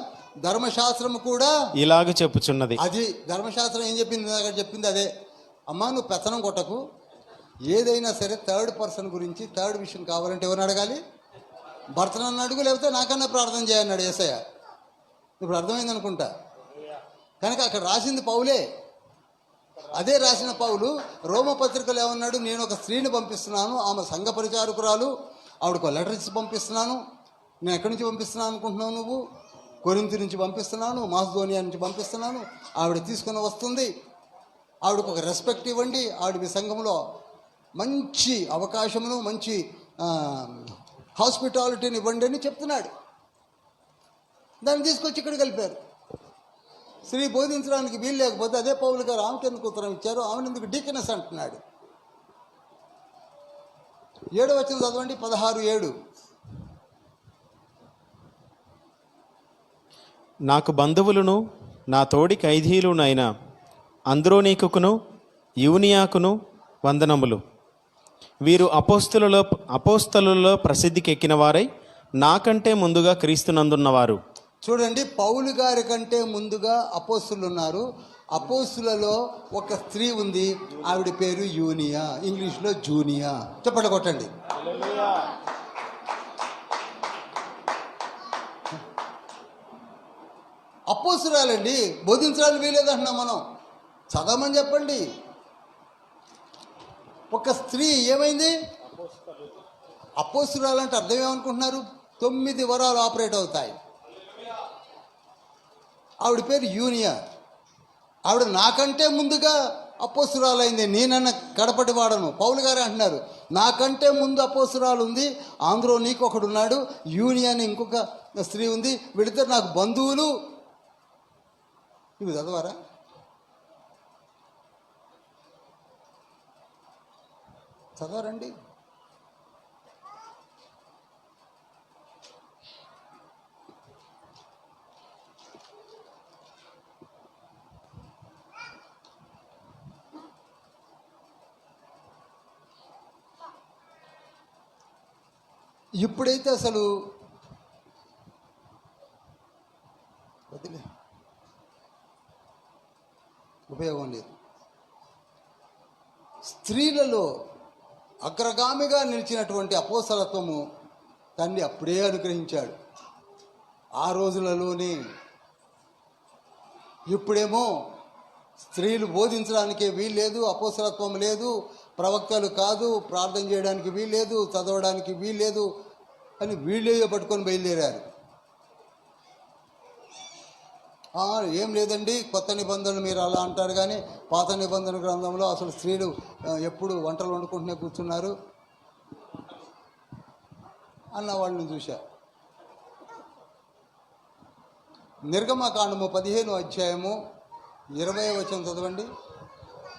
ధర్మశాస్త్రం కూడా ఇలాగ చెప్పుచున్నది. అది ధర్మశాస్త్రం ఏం చెప్పింది? అక్కడ చెప్పింది అదే. అమ్మా నువ్వు పెత్తనం కొట్టకు, ఏదైనా సరే థర్డ్ పర్సన్ గురించి థర్డ్ విషయం కావాలంటే ఎవరిని అడగాలి? భర్తనన్ను అడుగు, లేకపోతే నాకన్నా ప్రార్థన చేయన్నాడు యేసయ్య. ఇప్పుడు అర్థమైంది అనుకుంటా. కనుక అక్కడ రాసింది పౌలే. అదే రాసిన పౌలు రోమపత్రికలు ఏమన్నాడు? నేను ఒక స్త్రీని పంపిస్తున్నాను, ఆమె సంఘ పరిచారకురాలు, ఆవిడకు లెటర్ ఇచ్చి పంపిస్తున్నాను. నేను ఎక్కడి నుంచి పంపిస్తున్నాను అనుకుంటున్నావు నువ్వు? కొరింథీ నుంచి పంపిస్తున్నాను, మాసిదోనియా నుంచి పంపిస్తున్నాను. ఆవిడ తీసుకొని వస్తుంది. ఆవిడకు ఒక రెస్పెక్ట్ ఇవ్వండి. ఆవిడ మీ సంఘంలో మంచి అవకాశమును, మంచి హాస్పిటాలిటీని ఇవ్వండి అని చెప్తున్నాడు. దాన్ని తీసుకొచ్చి ఇక్కడ కలిపారు. స్త్రీ బోధించడానికి వీలు లేకపోతే అదే పౌలు గారు ఆమెకి ఎందుకు ఉత్తరం ఇచ్చారు, ఆమెను ఎందుకు డీకనెస్ అంటున్నాడు. 7వ వచనం చదవండి, 16:7. నాకు బంధువులను నా తోడి ఖైదీలునైన అంద్రోనీకును యూనియాకును వందనములు. వీరు అపోస్తలులలో ప్రసిద్ధికెక్కిన వారై నాకంటే ముందుగా క్రీస్తునందున్నవారు. చూడండి, పౌలు గారి కంటే ముందుగా అపోస్తులు ఉన్నారు. అపోస్తులలో ఒక స్త్రీ ఉంది, ఆవిడ పేరు యూనియా, ఇంగ్లీష్లో జూనియా. చెప్పండి, కొట్టండి. అపోస్తురాలండి, బోధించడానికి వీలేదంటున్నాం మనం. చదవమని చెప్పండి. ఒక స్త్రీ ఏమైంది? అపోస్తురాలంటే అర్థం ఏమనుకుంటున్నారు? 9 వరాలు ఆపరేట్ అవుతాయి. ఆవిడ పేరు యూనియా. ఆవిడ నాకంటే ముందుగా అపోస్తురాలైంది, నేనన్న కడపటి వాడను. పౌలు గారు అంటున్నారు, నాకంటే ముందు అపోస్తురాలు ఉంది, ఆంధ్రోనీకు ఒకడున్నాడు, యూనియా అని ఇంకొక స్త్రీ ఉంది, వీళ్ళిద్దరు నాకు బంధువులు. ఇవి చదవరా? చదవరండి. ఇప్పుడైతే అసలు వదిలే, ఉపయోగం లేదు. స్త్రీలలో అగ్రగామిగా నిలిచినటువంటి అపోస్తలత్వము తండ్రి అప్పుడే అనుగ్రహించాడు, ఆ రోజులలోనే. ఇప్పుడేమో స్త్రీలు బోధించడానికే వీల్లేదు, అపోస్తలత్వం లేదు, ప్రవక్తలు కాదు, ప్రార్థన చేయడానికి వీల్లేదు, చదవడానికి వీల్లేదు అని వీళ్ళే పట్టుకొని బయలుదేరారు. ఏం లేదండి, కొత్త నిబంధనలు మీరు అలా అంటారు, కానీ పాత నిబంధన గ్రంథంలో అసలు స్త్రీలు ఎప్పుడు వంటలు వండుకుంటూనే కూర్చున్నారు అన్న వాళ్ళని చూశా. నిర్గమకాండము 15వ అధ్యాయము 20వ వచనం చదవండి.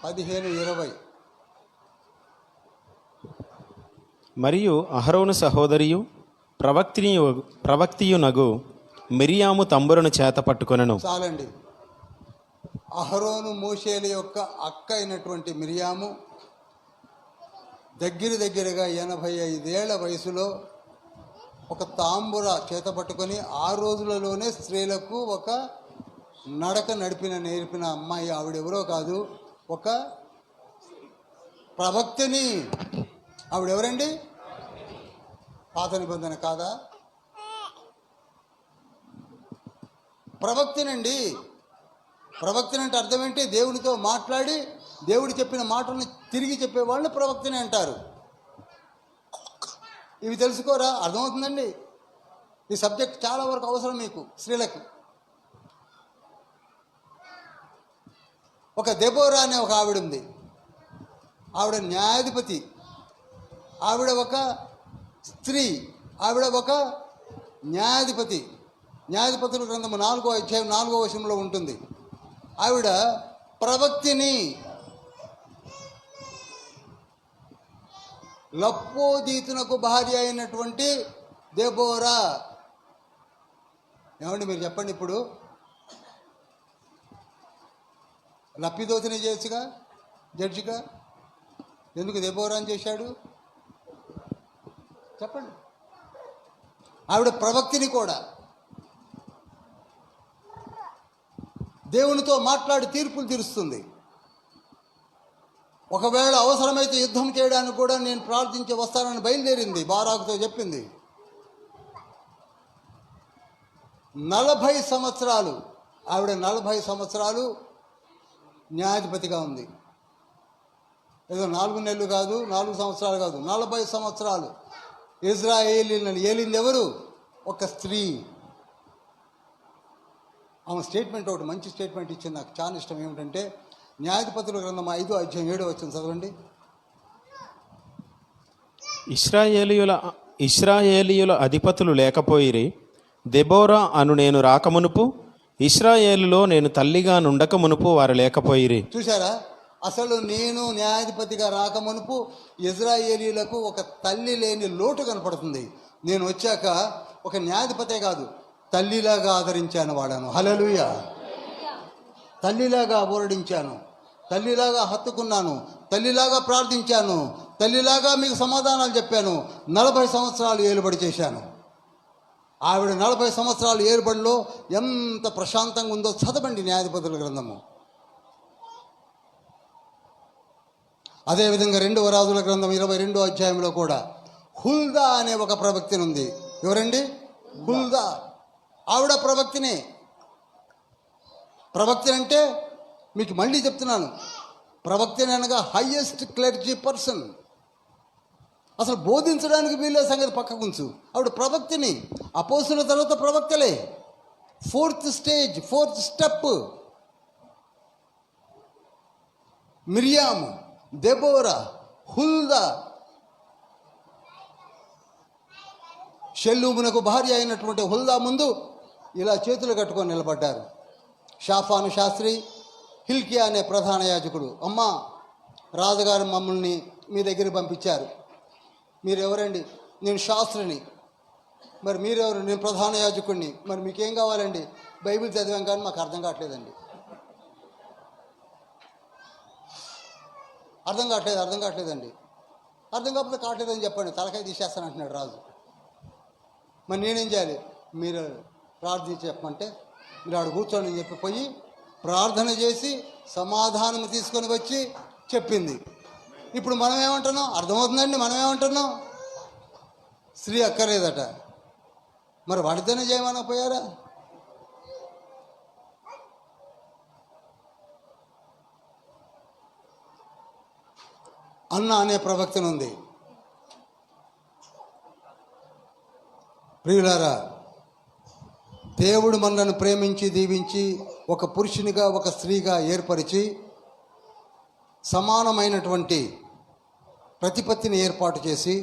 15:20. మరియు అహరోను సహోదరియు ప్రవక్తియునగు మిరియాము తంబురను చేత పట్టుకొనెను. చాలండి. అహరోను మోషేల యొక్క అక్క అయినటువంటి మిరియాము దగ్గరగా 85 ఏళ్ల వయసులో ఒక తాంబుర చేత పట్టుకొని ఆ రోజులలోనే స్త్రీలకు ఒక నడక నేర్పిన అమ్మాయి. ఆవిడెవరో కాదు, ఒక ప్రవక్తని. ఆవిడెవరండి? పాత నిబంధన కాదా? ప్రవక్తనండి. ప్రవక్తని అంటే అర్థం ఏంటి? దేవుడితో మాట్లాడి దేవుడు చెప్పిన మాటలను తిరిగి చెప్పేవాళ్ళని ప్రవక్తని అంటారు. ఇవి తెలుసుకోరా? అర్థమవుతుందండి. ఈ సబ్జెక్ట్ చాలా వరకు అవసరం మీకు స్త్రీలకు. ఒక దెబోరా అనే ఒక ఆవిడ ఉంది. ఆవిడ న్యాయాధిపతి, ఆవిడ ఒక స్త్రీ, ఆవిడ ఒక న్యాయాధిపతి. న్యాయాధిపతుల గ్రంథము 4వ అధ్యాయం 4వ వచనంలో ఉంటుంది. ఆవిడ ప్రవక్తిని. లప్పోదీతునకు భార్య అయినటువంటి దెబోరా. ఏమండి మీరు చెప్పండి, ఇప్పుడు లప్పిదోతిని చేయొచ్చుగా జడ్జిగా, ఎందుకు దెబోరా అని చేశాడు? చెప్పండి. ఆవిడ ప్రవక్తిని కూడా. దేవునితో మాట్లాడి తీర్పులు తీరుస్తుంది. ఒకవేళ అవసరమైతే యుద్ధం చేయడానికి కూడా నేను ప్రార్థించి వస్తానని బయలుదేరింది. బారాకుతో చెప్పింది. 40 సంవత్సరాలు ఆవిడ 40 సంవత్సరాలు న్యాయాధిపతిగా ఉంది. ఏదో 4 నెలలు కాదు, 4 సంవత్సరాలు కాదు, 40 సంవత్సరాలు ఇజ్రాయేలీలను ఏలింది ఎవరు? ఒక స్త్రీ. ఆమె స్టేట్మెంట్ ఒకటి మంచి స్టేట్మెంట్ ఇచ్చింది, నాకు చాలా ఇష్టం. ఏమిటంటే న్యాయాధిపతుల గ్రంథం 5వ అధ్యాయం 7వ వచనం చదవండి. ఇశ్రాయేలీయుల అధిపతులు లేకపోయిరి. దెబోరా అను నేను రాకమునుపు, ఇశ్రాయేలులో నేను తల్లిగా నుండక మునుపు వారు లేకపోయిరి. చూసారా, అసలు నేను న్యాయాధిపతిగా రాకమునుపు ఇజ్రాయేలీలకు ఒక తల్లి లేని లోటు కనపడుతుంది. నేను వచ్చాక ఒక న్యాయాధిపతే కాదు, తల్లిలాగా ఆదరించాను వాడను. హల్లెలూయా. తల్లిలాగా ఊరడించాను, తల్లిలాగా హత్తుకున్నాను, తల్లిలాగా ప్రార్థించాను, తల్లిలాగా మీకు సమాధానాలు చెప్పాను. 40 సంవత్సరాలు ఏలుబడి చేశాను. ఆవిడ 40 సంవత్సరాలు ఏలుబడిలో ఎంత ప్రశాంతంగా ఉందో చదవండి న్యాయాధిపతుల గ్రంథము. అదేవిధంగా 2వ రాజుల గ్రంథం 22వ అధ్యాయంలో కూడా హుల్దా అనే ఒక ప్రవక్తిని ఉంది. ఎవరండి? హుల్దా. ఆవిడ ప్రవక్తిని. ప్రవక్తిని అంటే మీకు మళ్ళీ చెప్తున్నాను, ప్రవక్తిని అనగా హైయెస్ట్ క్లెర్జీ పర్సన్. అసలు బోధించడానికి వీళ్ళే సంగతి పక్కకుంచు. ఆవిడ ప్రవక్తిని. అపోస్తుల తర్వాత ప్రవక్తలే. 4th stage, 4th step. Miriam, Deborah, Huldah. షెల్లూమునకు భార్య అయినటువంటి హుల్దా ముందు ఇలా చేతులు కట్టుకొని నిలబడ్డారు. షాఫాను శాస్త్రి, హిల్కియా అనే ప్రధాన యాజకుడు, అమ్మా రాజుగారు మమ్మల్ని మీ దగ్గర పంపించారు. మీరెవరండి? నేను శాస్త్రిని. మరి మీరెవరు? నేను ప్రధాన యాజకుడిని. మరి మీకేం కావాలండి? బైబిల్ చదివాం కానీ మాకు అర్థం కావట్లేదండి. అర్థం కావట్లేదండి. అర్థం కాకపోతే కావట్లేదని చెప్పండి, తలకాయ తీసేస్తాను అంటున్నాడు రాజు. మరి నేనేం చేయాలి? మీరు ప్రార్థించి చెప్పమంటే మీరు ఆడ కూర్చోండి అని చెప్పి పోయి ప్రార్థన చేసి సమాధానం తీసుకొని వచ్చి చెప్పింది. ఇప్పుడు మనం ఏమంటున్నాం? అర్థమవుతుందండి? మనం ఏమంటున్నాం? స్త్రీ అక్కర్లేదట. మరి వాడితోనే చేయమనకపోయారా? అన్న అనే ప్రవక్తను ఉంది. ప్రియులారా, దేవుడు మనల్ని ప్రేమించి దీవించి ఒక పురుషునిగా ఒక స్త్రీగా ఏర్పరిచి సమానమైనటువంటి ప్రతిపత్తిని ఏర్పాటు చేసి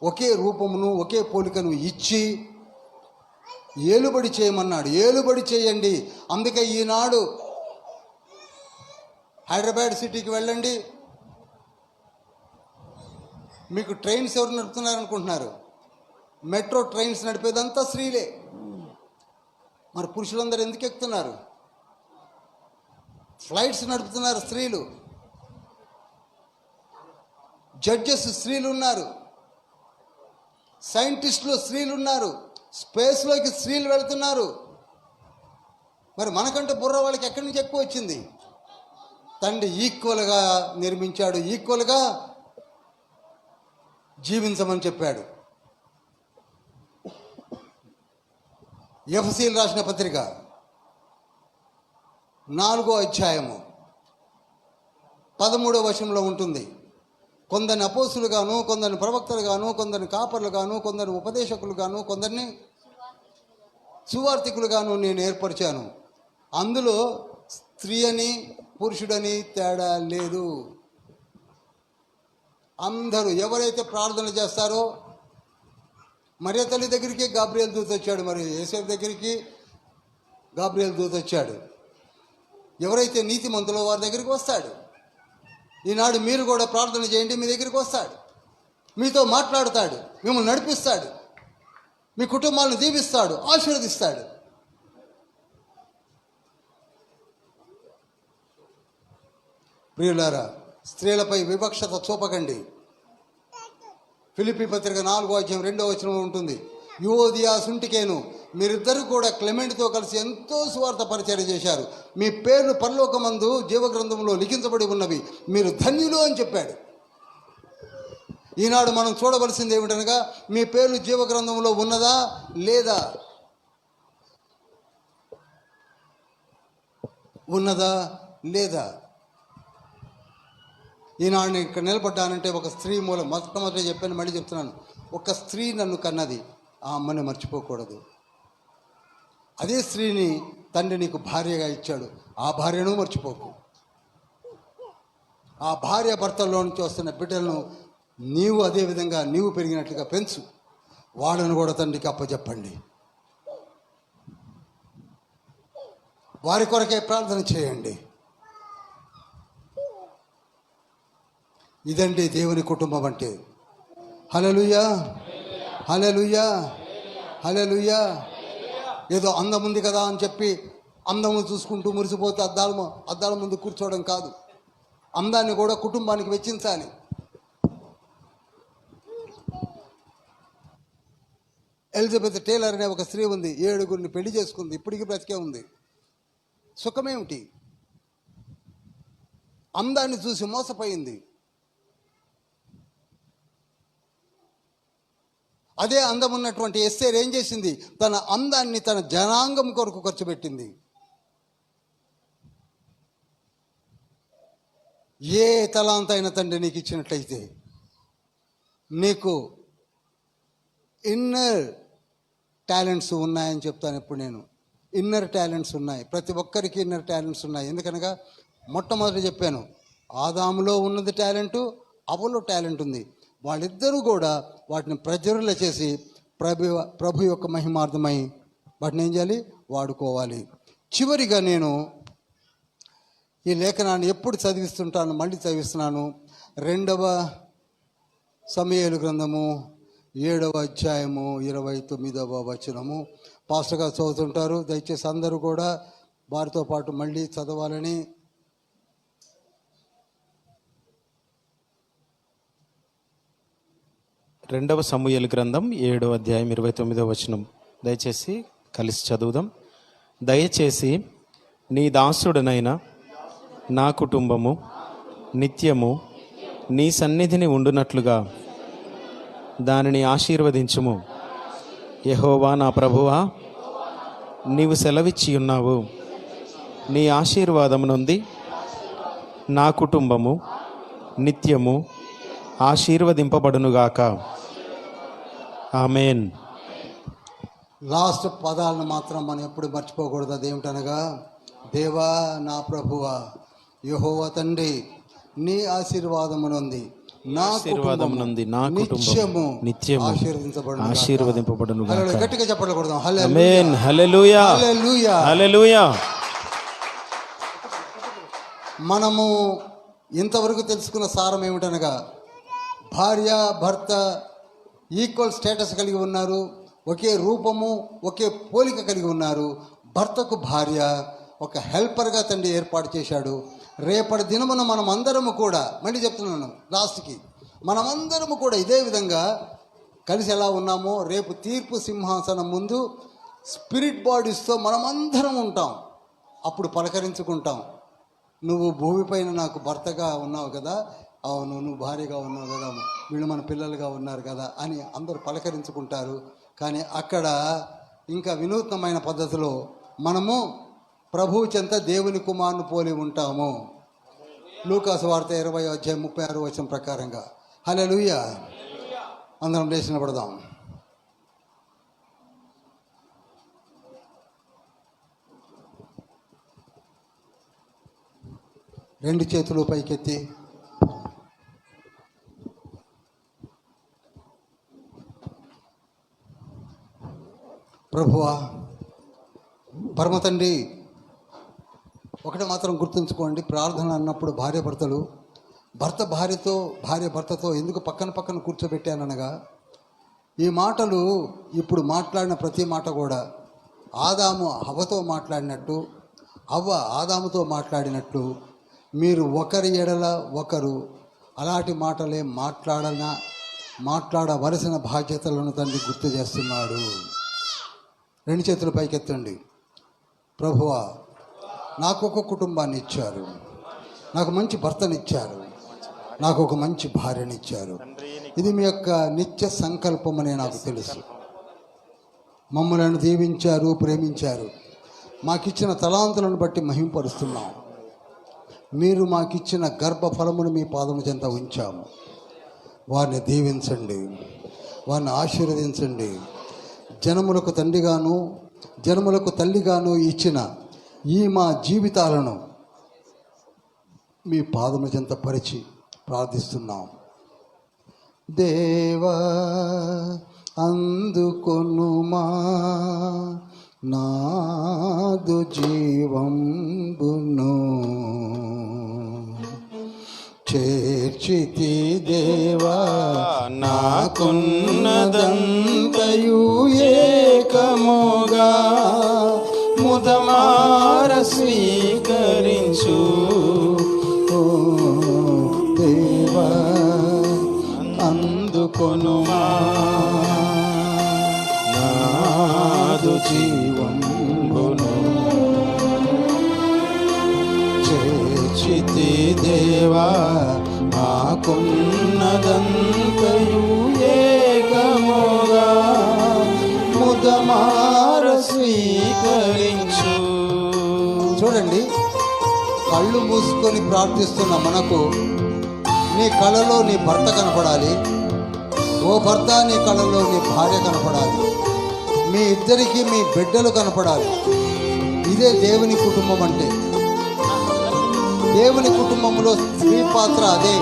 ఒకే రూపమును ఒకే పోలికను ఇచ్చి ఏలుబడి చేయమన్నాడు. ఏలుబడి చేయండి. అందుకే ఈనాడు హైదరాబాద్ సిటీకి వెళ్ళండి, మీకు ట్రైన్స్ ఎవరు నడుపుతున్నారనుకుంటున్నారు? మెట్రో ట్రైన్స్ నడిపేదంతా స్త్రీలే. మరి పురుషులందరూ ఎందుకు ఎక్కుతున్నారు? ఫ్లైట్స్ నడుపుతున్నారు స్త్రీలు. జడ్జెస్ స్త్రీలు ఉన్నారు, సైంటిస్టులు స్త్రీలు ఉన్నారు, స్పేస్లోకి స్త్రీలు వెళుతున్నారు. మరి మనకంటే బుర్ర వాళ్ళకి ఎక్కడి నుంచి ఎక్కువ వచ్చింది? తండ్రి ఈక్వల్గా నిర్మించాడు, ఈక్వల్గా జీవించమని చెప్పాడు. ఎఫెసీయులకు రాసిన పత్రిక 4వ అధ్యాయము 13వ వచనంలో ఉంటుంది. కొందరిని అపోస్తులుగాను, కొందరిని ప్రవక్తలుగాను, కొందరిని కాపర్లుగాను, కొందరిని ఉపదేశకులుగాను, కొందరిని సువార్థికులుగాను నేను ఏర్పరిచాను. అందులో స్త్రీ అని పురుషుడని తేడా లేదు. అందరూ ఎవరైతే ప్రార్థన చేస్తారో, మరియ తల్లి దగ్గరికి గాబ్రియేల్ దూత వచ్చాడు, మరి యేసేపు దగ్గరికి గాబ్రియేల్ దూత వచ్చాడు. ఎవరైతే నీతిమంతులో వారి దగ్గరికి వస్తాడు. ఈనాడు మీరు కూడా ప్రార్థన చేయండి, మీ దగ్గరికి వస్తాడు, మీతో మాట్లాడతాడు, మిమ్మల్ని నడిపిస్తాడు, మీ కుటుంబాలను దీవిస్తాడు, ఆశీర్వదిస్తాడు. ప్రియులారా, స్త్రీలపై వివక్షత చూపకండి. ఫిలిప్పీ పత్రిక 4వ అధ్యాయం 2వ వచనం ఉంటుంది. యువోదియా, సుంటికేను మీరిద్దరూ కూడా క్లెమెంట్తో కలిసి ఎంతో స్వార్థ పరిచర్య చేశారు. మీ పేర్లు పరలోకమందు జీవగ్రంథంలో లిఖించబడి ఉన్నవి, మీరు ధన్యులు అని చెప్పాడు. ఈనాడు మనం చూడవలసింది ఏమిటనగా, మీ పేర్లు జీవగ్రంథంలో ఉన్నదా లేదా? ఉన్నదా లేదా? ఈనాడు నేను ఇక్కడ నిలబడ్డానంటే ఒక స్త్రీ మూలం. మొట్టమొదటి చెప్పాను, మళ్ళీ చెప్తున్నాను, ఒక స్త్రీ నన్ను కన్నది, ఆ అమ్మని మర్చిపోకూడదు. అదే స్త్రీని తండ్రి నీకు భార్యగా ఇచ్చాడు, ఆ భార్యను మర్చిపోకు. ఆ భార్య భర్తల్లో నుంచి వస్తున్న బిడ్డలను నీవు అదే విధంగా నీవు పెరిగినట్లుగా పెంచు. వాళ్ళను కూడా తండ్రికి అప్పచెప్పండి. వారి కొరకే ప్రార్థన చేయండి. ఇదండి దేవుని కుటుంబం అంటే. హల్లెలూయా, హల్లెలూయా, హల్లెలూయా. ఏదో అందం ఉంది కదా అని చెప్పి అందము చూసుకుంటూ మురిసిపోతే అద్దాల ముందు కూర్చోవడం కాదు. అందాన్ని కూడా కుటుంబానికి వెచ్చించాలి. ఎలిజబెత్ టేలర్ అనే ఒక స్త్రీ ఉంది, 7 పెళ్లి చేసుకుంది, ఇప్పటికీ బ్రతికే ఉంది. సుఖమేమిటి? అందాన్ని చూసి మోసపోయింది. అదే అందం ఉన్నటువంటి ఎస్తేర్ ఏం చేసింది? తన అందాన్ని తన జనాంగం కొరకు ఖర్చు పెట్టింది. ఏ తలాంత అయిన తండ్రి నీకు ఇచ్చినట్లయితే నీకు ఇన్నర్ టాలెంట్స్ ఉన్నాయని చెప్తాను. ఇప్పుడు నేను ఇన్నర్ టాలెంట్స్ ఉన్నాయి. ప్రతి ఒక్కరికి ఇన్నర్ టాలెంట్స్ ఉన్నాయి. ఎందుకనగా మొట్టమొదటి చెప్పాను, ఆదాములో ఉన్నది టాలెంటు, అవ్వలో టాలెంట్ ఉంది. వాళ్ళిద్దరూ కూడా వాటిని ప్రజ్వరల చేసి ప్రభు యొక్క మహిమార్థమై వాటిని ఏం చేయాలి? వాడుకోవాలి. చివరిగా నేను ఈ లేఖనాన్ని ఎప్పుడు చదివిస్తుంటాను, మళ్ళీ చదివిస్తున్నాను. 2వ సమూయేలు గ్రంథము 7వ అధ్యాయము 29వ వచనము. పాస్టర్ గారు చదువుతుంటారు. దయచేసి అందరూ కూడా వారితో పాటు మళ్ళీ చదవాలని. రెండవ సమూయేలు గ్రంథం 7వ అధ్యాయం 29వ వచనం. దయచేసి కలిసి చదువుదాం. దయచేసి నీ దాసుడనైన నా కుటుంబము నిత్యము నీ సన్నిధిని ఉండునట్లుగా దానిని ఆశీర్వదించుము. యెహోవా నా ప్రభువా, నీవు సెలవిచ్చి ఉన్నావు. నీ ఆశీర్వాదము నుండి నా కుటుంబము నిత్యము ఆశీర్వదింపబడునుగాక. ఆమేన్. లాస్ట్ పదాలను మాత్రం మనం ఎప్పుడు మర్చిపోకూడదు. అదేమిటనగా, దేవా నా ప్రభువా, యెహోవా తండ్రి, నీ ఆశీర్వాదము నుండి నా కుటుంబము నిత్యము ఆశీర్వదింపబడునుగాక. గట్టిగా చెప్పకూడదు. ఆమేన్. హల్లెలూయా, హల్లెలూయా, హల్లెలూయా. మనము ఇంతవరకు తెలుసుకున్న సారం ఏమిటనగా, భార్య భర్త ఈక్వల్ స్టేటస్ కలిగి ఉన్నారు. ఒకే రూపము, ఒకే పోలిక కలిగి ఉన్నారు. భర్తకు భార్య ఒక హెల్పర్గా తండ్రి ఏర్పాటు చేశాడు. రేపటి దినమున మనం అందరము కూడా, మళ్ళీ చెప్తున్నాను లాస్ట్కి, మనమందరము కూడా ఇదే విధంగా కలిసి ఎలా ఉన్నామో రేపు తీర్పు సింహాసనం ముందు స్పిరిట్ బాడీస్తో మనమందరం ఉంటాం. అప్పుడు పలకరించుకుంటాం. నువ్వు భూమిపైన నాకు భర్తగా ఉన్నావు కదా, అవును, నువ్వు భార్యగా ఉన్నావు కదా, వీళ్ళు మన పిల్లలుగా ఉన్నారు కదా అని అందరూ పలకరించుకుంటారు. కానీ అక్కడ ఇంకా వినూత్నమైన పద్ధతిలో మనము ప్రభువు చెంత దేవుని కుమారుని పోలి ఉంటాము. లూకాసు వార్త 20వ అధ్యాయం 36వ వచనం ప్రకారంగా. హల్లెలూయా. అందరం లేచి నిలబడదాం. రెండు చేతులు పైకెత్తి ప్రభువా, పరమ తండ్రి, ఒకటి మాత్రం గుర్తుంచుకోండి. ప్రార్థన అన్నప్పుడు భర్త భార్యతో ఎందుకు పక్కన కూర్చోబెట్టాననగా, ఈ మాటలు ఇప్పుడు మాట్లాడిన ప్రతి మాట కూడా ఆదాము హవ్వతో మాట్లాడినట్టు, హవ్వ ఆదాముతో మాట్లాడినట్టు, మీరు ఒకరి ఎడల ఒకరు అలాంటి మాటలే మాట్లాడవలసిన బాధ్యతలను తండ్రి గుర్తు చేస్తున్నాడు. రెండు చేతుల పైకెత్తండి. ప్రభువా, నాకు ఒక కుటుంబాన్ని ఇచ్చారు, నాకు మంచి భర్తనిచ్చారు, నాకు ఒక మంచి భార్యనిచ్చారు. ఇది మీ యొక్క నిత్య సంకల్పమని నాకు తెలుసు. మమ్మల్ని దీవించారు, ప్రేమించారు. మాకిచ్చిన తలాంతులను బట్టి మహింపరుస్తున్నాం. మీరు మాకిచ్చిన గర్భఫలమును మీ పాదము చెంత ఉంచాము. వారిని దీవించండి, వారిని ఆశీర్వదించండి. జనములకు తండ్రిగాను జనములకు తల్లిగాను ఇచ్చిన ఈ మా జీవితాలను మీ పాదము చెంత పరిచి ప్రార్థిస్తున్నాం. దేవా అందుకొనుమా నాదు జీవంబును చేర్చితి దేవా నాకున్నదంతయు ఏకముగా ముదమార స్వీకరించు ఓ దేవా అందుకొనుమా నాదు జీవంబును చేర్చితి దేవా నాకున్నదంతయు ఏకముగా ముదమార స్వీకరించు. చూడండి, కళ్ళు మూసుకొని ప్రార్థిస్తున్న మనకు నీ కళలో నీ భర్త కనపడాలి. ఓ భర్త, నీ కళలో నీ భార్య కనపడాలి. మీ ఇద్దరికి మీ బిడ్డలు కనపడాలి. ఇదే దేవుని కుటుంబం అంటే. దేవుని కుటుంబంలో స్త్రీ పాత్ర అదే.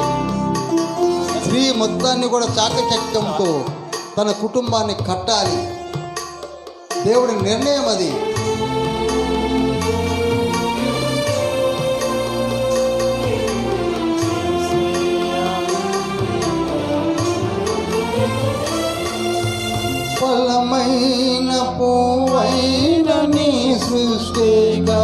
స్త్రీ మొత్తాన్ని కూడా చాకచక్యంతో తన కుటుంబాన్ని కట్టాలి. దేవుడి నిర్ణయం అది. ఫలమైన పువ్వైన నీ సృష్టిగా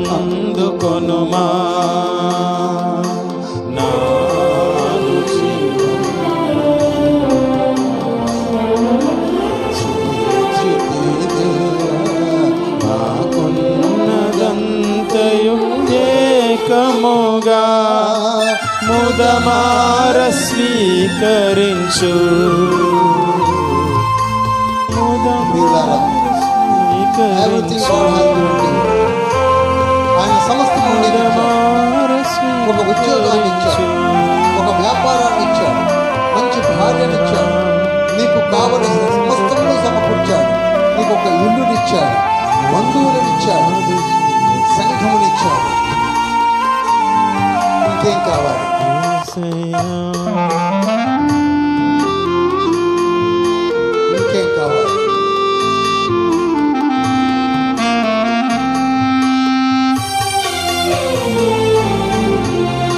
అందుకొనుమా నాదు నాకున్నదంతయు ఏకముగా ముదమార స్వీకరించు. ఆయన సమస్తము ఒక ఉద్యోగాన్ని ఇచ్చాడు, ఒక వ్యాపారాన్ని ఇచ్చాడు, మంచి భార్యను ఇచ్చాడు, నీకు కావలసిన సమస్తమును సమకూర్చాడు. నీకు ఒక ఇల్లునిచ్చాడు, బంధువులనిచ్చాడు, సంఘమునిచ్చాడు. ఇంకేం కావాలి? ఇంకేం కావాలి?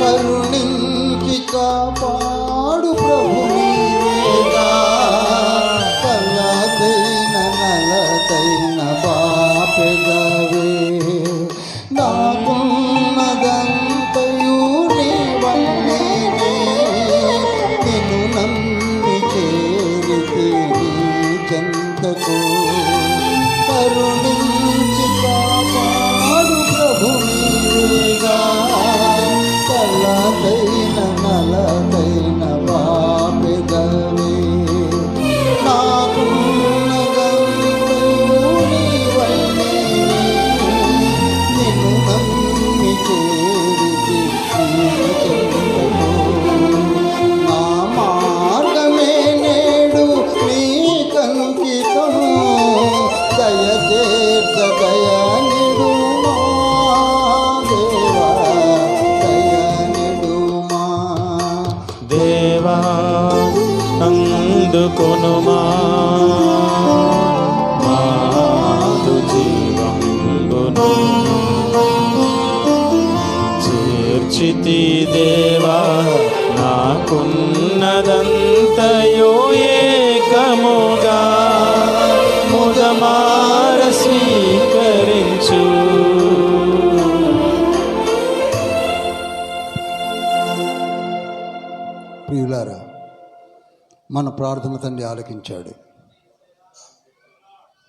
కరుణించి కాపాడు ప్రభు నీవేగా, కలతైన నలతైన బాపెదవే. నాకున్నదంతయు నీ వల్లేనే, నిన్ను నమ్మి చేరితే నీ చెంతకు. కరుణించి కాపాడు ప్రభు నీవేగా, కలతైన నలతైన బాపెదవే. నాకున్నదంతయు నీ వల్లేనే, నిన్ను నమ్మి చేరితే నీ చెంతకు. నా మార్గమే నేడు నీకంకితం, దయచేర్చ దయనిడుమా దేవా, దయనిడుమా. దేవా అందుకొనుమా నాదు జీవంబును చేర్చితి దేవా నాకున్నదంతయు ఏకము దీవించు. ప్రియులారా, మన ప్రార్థన తండ్రి ఆలకించాడు,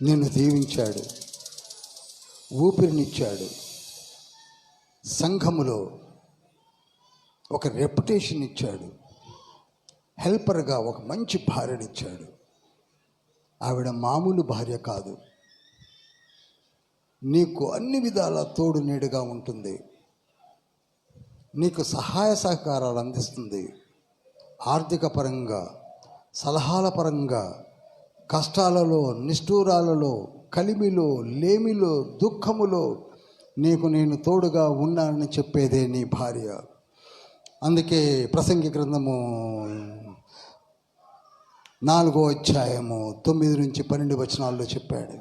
నిన్ను దీవించాడు, ఊపిరినిచ్చాడు, సంఘములో ఒక రెప్యుటేషన్ ఇచ్చాడు, హెల్పర్గా ఒక మంచి భార్యనిచ్చాడు. ఆవిడ మామూలు భార్య కాదు, నీకు అన్ని విధాల తోడు నీడుగా ఉంటుంది, నీకు సహాయ సహకారాలు అందిస్తుంది. ఆర్థిక పరంగా, సలహాల పరంగా, కష్టాలలో, నిష్ఠూరాలలో, కలిమిలో, లేమిలో, దుఃఖములో నీకు నేను తోడుగా ఉన్నానని చెప్పేదే నీ భార్య. అందుకే ప్రసంగి గ్రంథము 4వ అధ్యాయము 9-12 వచనాల్లో చెప్పాడు,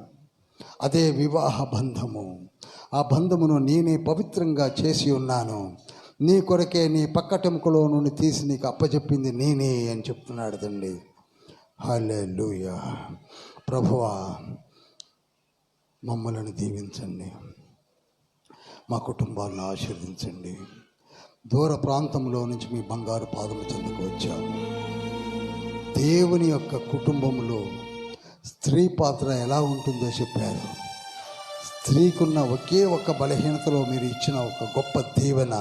అదే వివాహ బంధము. ఆ బంధమును నేనే పవిత్రంగా చేసి ఉన్నాను, నీ కొరకే నీ పక్కటెముకలో నుండి తీసి నీకు అప్పచెప్పింది నేనే అని చెప్తున్నాడు తండ్రి. హల్లెలూయా. ప్రభువా, మమ్మల్ని దీవించండి, మా కుటుంబాలను ఆశీర్వదించండి. దూర ప్రాంతంలో నుంచి మీ బంగారు పాదము చెందుకు వచ్చాము. దేవుని యొక్క కుటుంబంలో స్త్రీ పాత్ర ఎలా ఉంటుందో చెప్పారు. స్త్రీకున్న ఒకే ఒక్క బలహీనతలో మీరు ఇచ్చిన ఒక గొప్ప దీవెన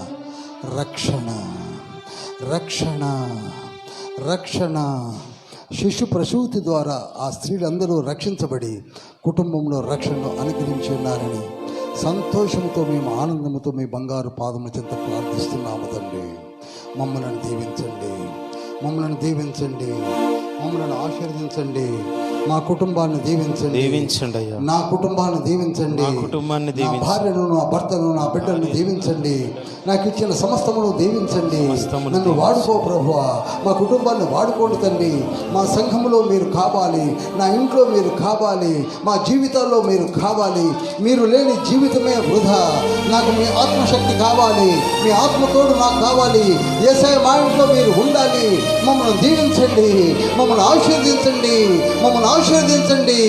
రక్షణ. రక్షణ రక్షణ శిశు ప్రసూతి ద్వారా ఆ స్త్రీలందరూ రక్షించబడి కుటుంబంలో రక్షణను అనుగ్రహించి ఉన్నారని సంతోషంతో మేము ఆనందంతో మీ బంగారు పాదముల చెంత ప్రార్థిస్తున్నాము తండ్రి. మమ్మల్ని దీవించండి, మమ్మల్ని దీవించండి, మమ్మల్ని ఆశీర్వదించండి, మా కుటుంబాన్ని దీవించండి. నా కుటుంబాన్ని దీవించండి, నా భార్యను, నా భర్తను, నా బిడ్డలను దీవించండి. నాకు ఇచ్చిన సమస్తమును దీవించండి. నన్ను వాడుకో ప్రభువా, మా కుటుంబాన్ని వాడుకోండి తండ్రి. మా సంఘములో మీరు కావాలి, నా ఇంట్లో మీరు కావాలి, మా జీవితాల్లో మీరు కావాలి. మీరు లేని జీవితమే వృధా. నాకు మీ ఆత్మశక్తి కావాలి, మీ ఆత్మతోడు నాకు కావాలి. యేసయ్య మా ఇంట్లో మీరు ఉండాలి. మమ్మల్ని దీవించండి, మమ్మల్ని ఆశీర్వదించండి, మమ్మల్ని ఆశీర్వదించండి.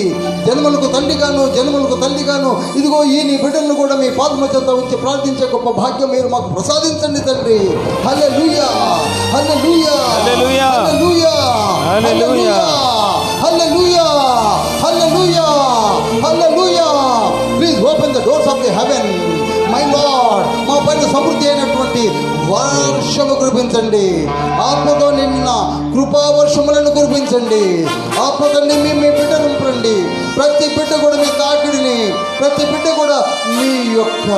జన్మలకు తండ్రిగాను, జన్మలకు తల్లిగాను ఇదిగో ఈ నీ బిడ్డలను కూడా మీ పాదముల చెంత ఉంచి ప్రార్థించే గొప్ప భాగ్యం మీరు మాకు ప్రసాదించండి తండ్రి. Hallelujah, hallelujah, hallelujah, hallelujah, hallelujah, hallelujah, hallelujah. Please open the doors of the heaven my lord. మా పైన సమృద్ధి అయినటువంటి వర్షము కురిపించండి. ఆత్మతో నిన్న కృపా వర్షములను కురిపించండి. ఆత్మతో మీ బిడ్డను రండి. ప్రతి బిడ్డ కూడా మీ తాకిడిని, ప్రతి బిడ్డ కూడా మీ యొక్క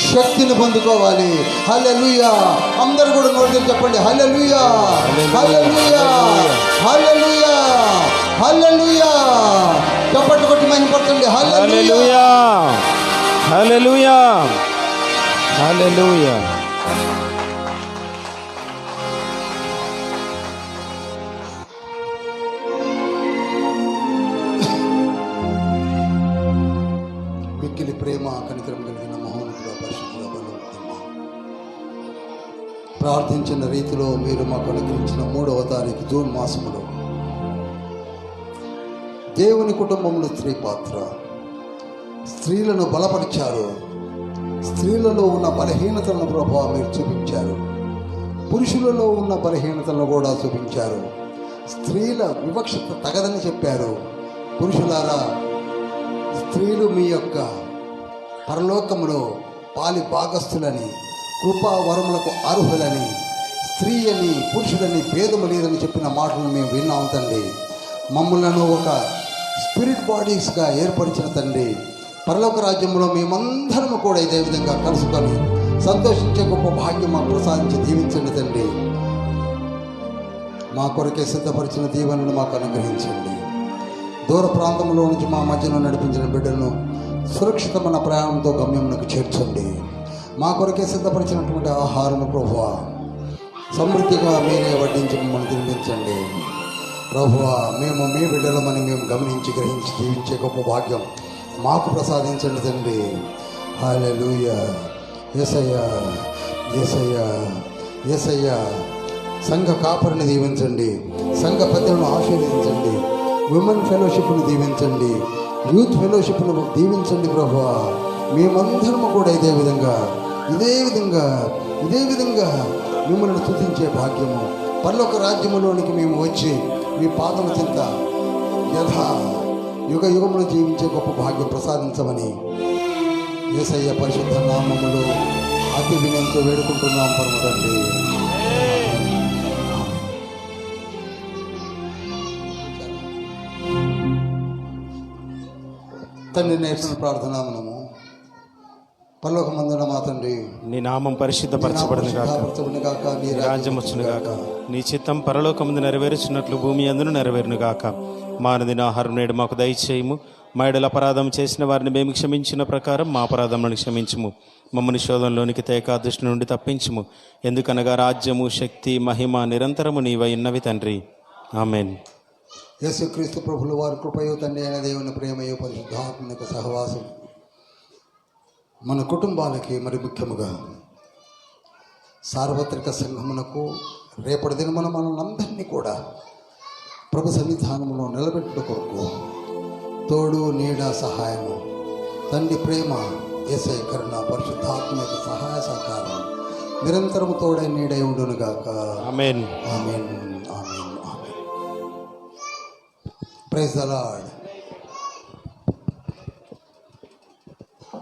శక్తిని పొందుకోవాలి. హల్లెలూయా. అందరూ కూడా నోటి చెప్పండి, హల్లెలూయా, హల్లెలూయా, హల్లెలూయా, హల్లెలూయా. చప్పట్లు కొట్టి మహిమపరచండి. హల్లెలూయా, హల్లెలూయా, హల్లెలూయా. మిక్కిలి ప్రేమ కనికరం కలిగిన మహోన్నతుడ, పరిశుద్ధుడ, బలవంతుడా, ప్రార్థించిన రీతిలో మీరు మాకు అనుగ్రహించిన 3వ తారీఖు జూన్ మాసములో దేవుని కుటుంబంలో స్త్రీ పాత్ర, స్త్రీలను బలపరిచారు. స్త్రీలలో ఉన్న బలహీనతలను ప్రభావం మీరు చూపించారు. పురుషులలో ఉన్న బలహీనతలను కూడా చూపించారు. స్త్రీల వివక్షత తగదని చెప్పారు. పురుషులారా, స్త్రీలు మీ యొక్క పరలోకములో పాలి భాగస్థులని, కృపా వరములకు అర్హులని, స్త్రీ అని పురుషులని భేదము లేదని చెప్పిన మాటలను మేము విన్నాం తండ్రి. మమ్మల్ని ఒక స్పిరిట్ బాడీస్గా ఏర్పరిచిన తండ్రి, పరలోక రాజ్యంలో మేమందరము కూడా ఇదే విధంగా కలుసుకొని సంతోషించే గొప్ప భాగ్యం మాకు ప్రసాదించి దీవించండి తండ్రి. మా కొరకే సిద్ధపరిచిన దీవెనను మాకు అనుగ్రహించండి. దూర ప్రాంతంలో నుంచి మా మధ్యలో నడిపించిన బిడ్డలను సురక్షితమైన ప్రయాణంతో గమ్యమునకు చేర్చండి. మా కొరకే సిద్ధపరిచినటువంటి ఆహారము ప్రభువా సమృద్ధిగా మీరే వడ్డించి మమ్మల్ని తినిపించండి. ప్రభువా, మేము మీ బిడ్డలమని మేము గమనించి గ్రహించి జీవించే గొప్ప భాగ్యం మాకు ప్రసాదించండి తండ్రి. హల్లెలూయా. యేసయ్యా, యేసయ్యా, యేసయ్యా. సంఘ కాపరిని దీవించండి, సంఘ పెద్దలను ఆశీర్వదించండి, విమెన్ ఫెలోషిప్ను దీవించండి, యూత్ ఫెలోషిప్ను దీవించండి ప్రభువా. మేమందరము కూడా ఇదే విధంగా మిమ్మల్ని స్తుతించే భాగ్యము, పరలోక రాజ్యములోనికి మేము వచ్చి మీ పాదము చింత యుగ యుగములు జీవించే గొప్ప భాగ్యం ప్రసాదించమని యేసయ్య పరిశుద్ధ నామములో అతి వినయంతో వేడుకుంటున్నాం పరమ తండ్రి. తండ్రి నేర్చిన ప్రార్థన మనము పరలోకమందున మా తండ్రి, నీ నామం పరిశుద్ధపరచబడును గాక, గాక నీ నీ రాజ్యం వచ్చును గాక, నీ చిత్తం పరలోకమందు నెరవేరుచున్నట్లు భూమి అందును నెరవేరును గాక. మానదిన ఆహారం నేడు మాకు దయచేయము. మా ఎడల అపరాధం చేసిన వారిని మేము క్షమించిన ప్రకారం మా అపరాధములను క్షమించుము. మమ్మల్ని శోధంలోనికి తేక దృష్టి నుండి తప్పించుము. ఎందుకనగా రాజ్యము, శక్తి, మహిమ నిరంతరము నీవై ఉన్నవి తండ్రి. ఆమెన్. యేసుక్రీస్తు ప్రభుల వారి కృపయో తండ్రి అయిన దేవుని ప్రేమయో పరిశుద్ధాత్మక సహవాసం మన కుటుంబాలకి, మరి ముఖ్యముగా సార్వత్రిక సంఘమునకు రేపటి దినమున మనల్ని కూడా ప్రభు సన్నిధానంలో నిలబెట్టుట కొరకు తోడు, నీడ, సహాయము, తండ్రి ప్రేమ, యేసయ్య కరుణ, పరిశుద్ధాత్మక సహాయ సహకారం నిరంతరము తోడై నీడై ఉండునుగాక. Amen. Amen. Amen. Amen. Praise the lord.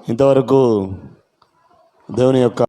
ఇంతవరకు దేవుని యొక్క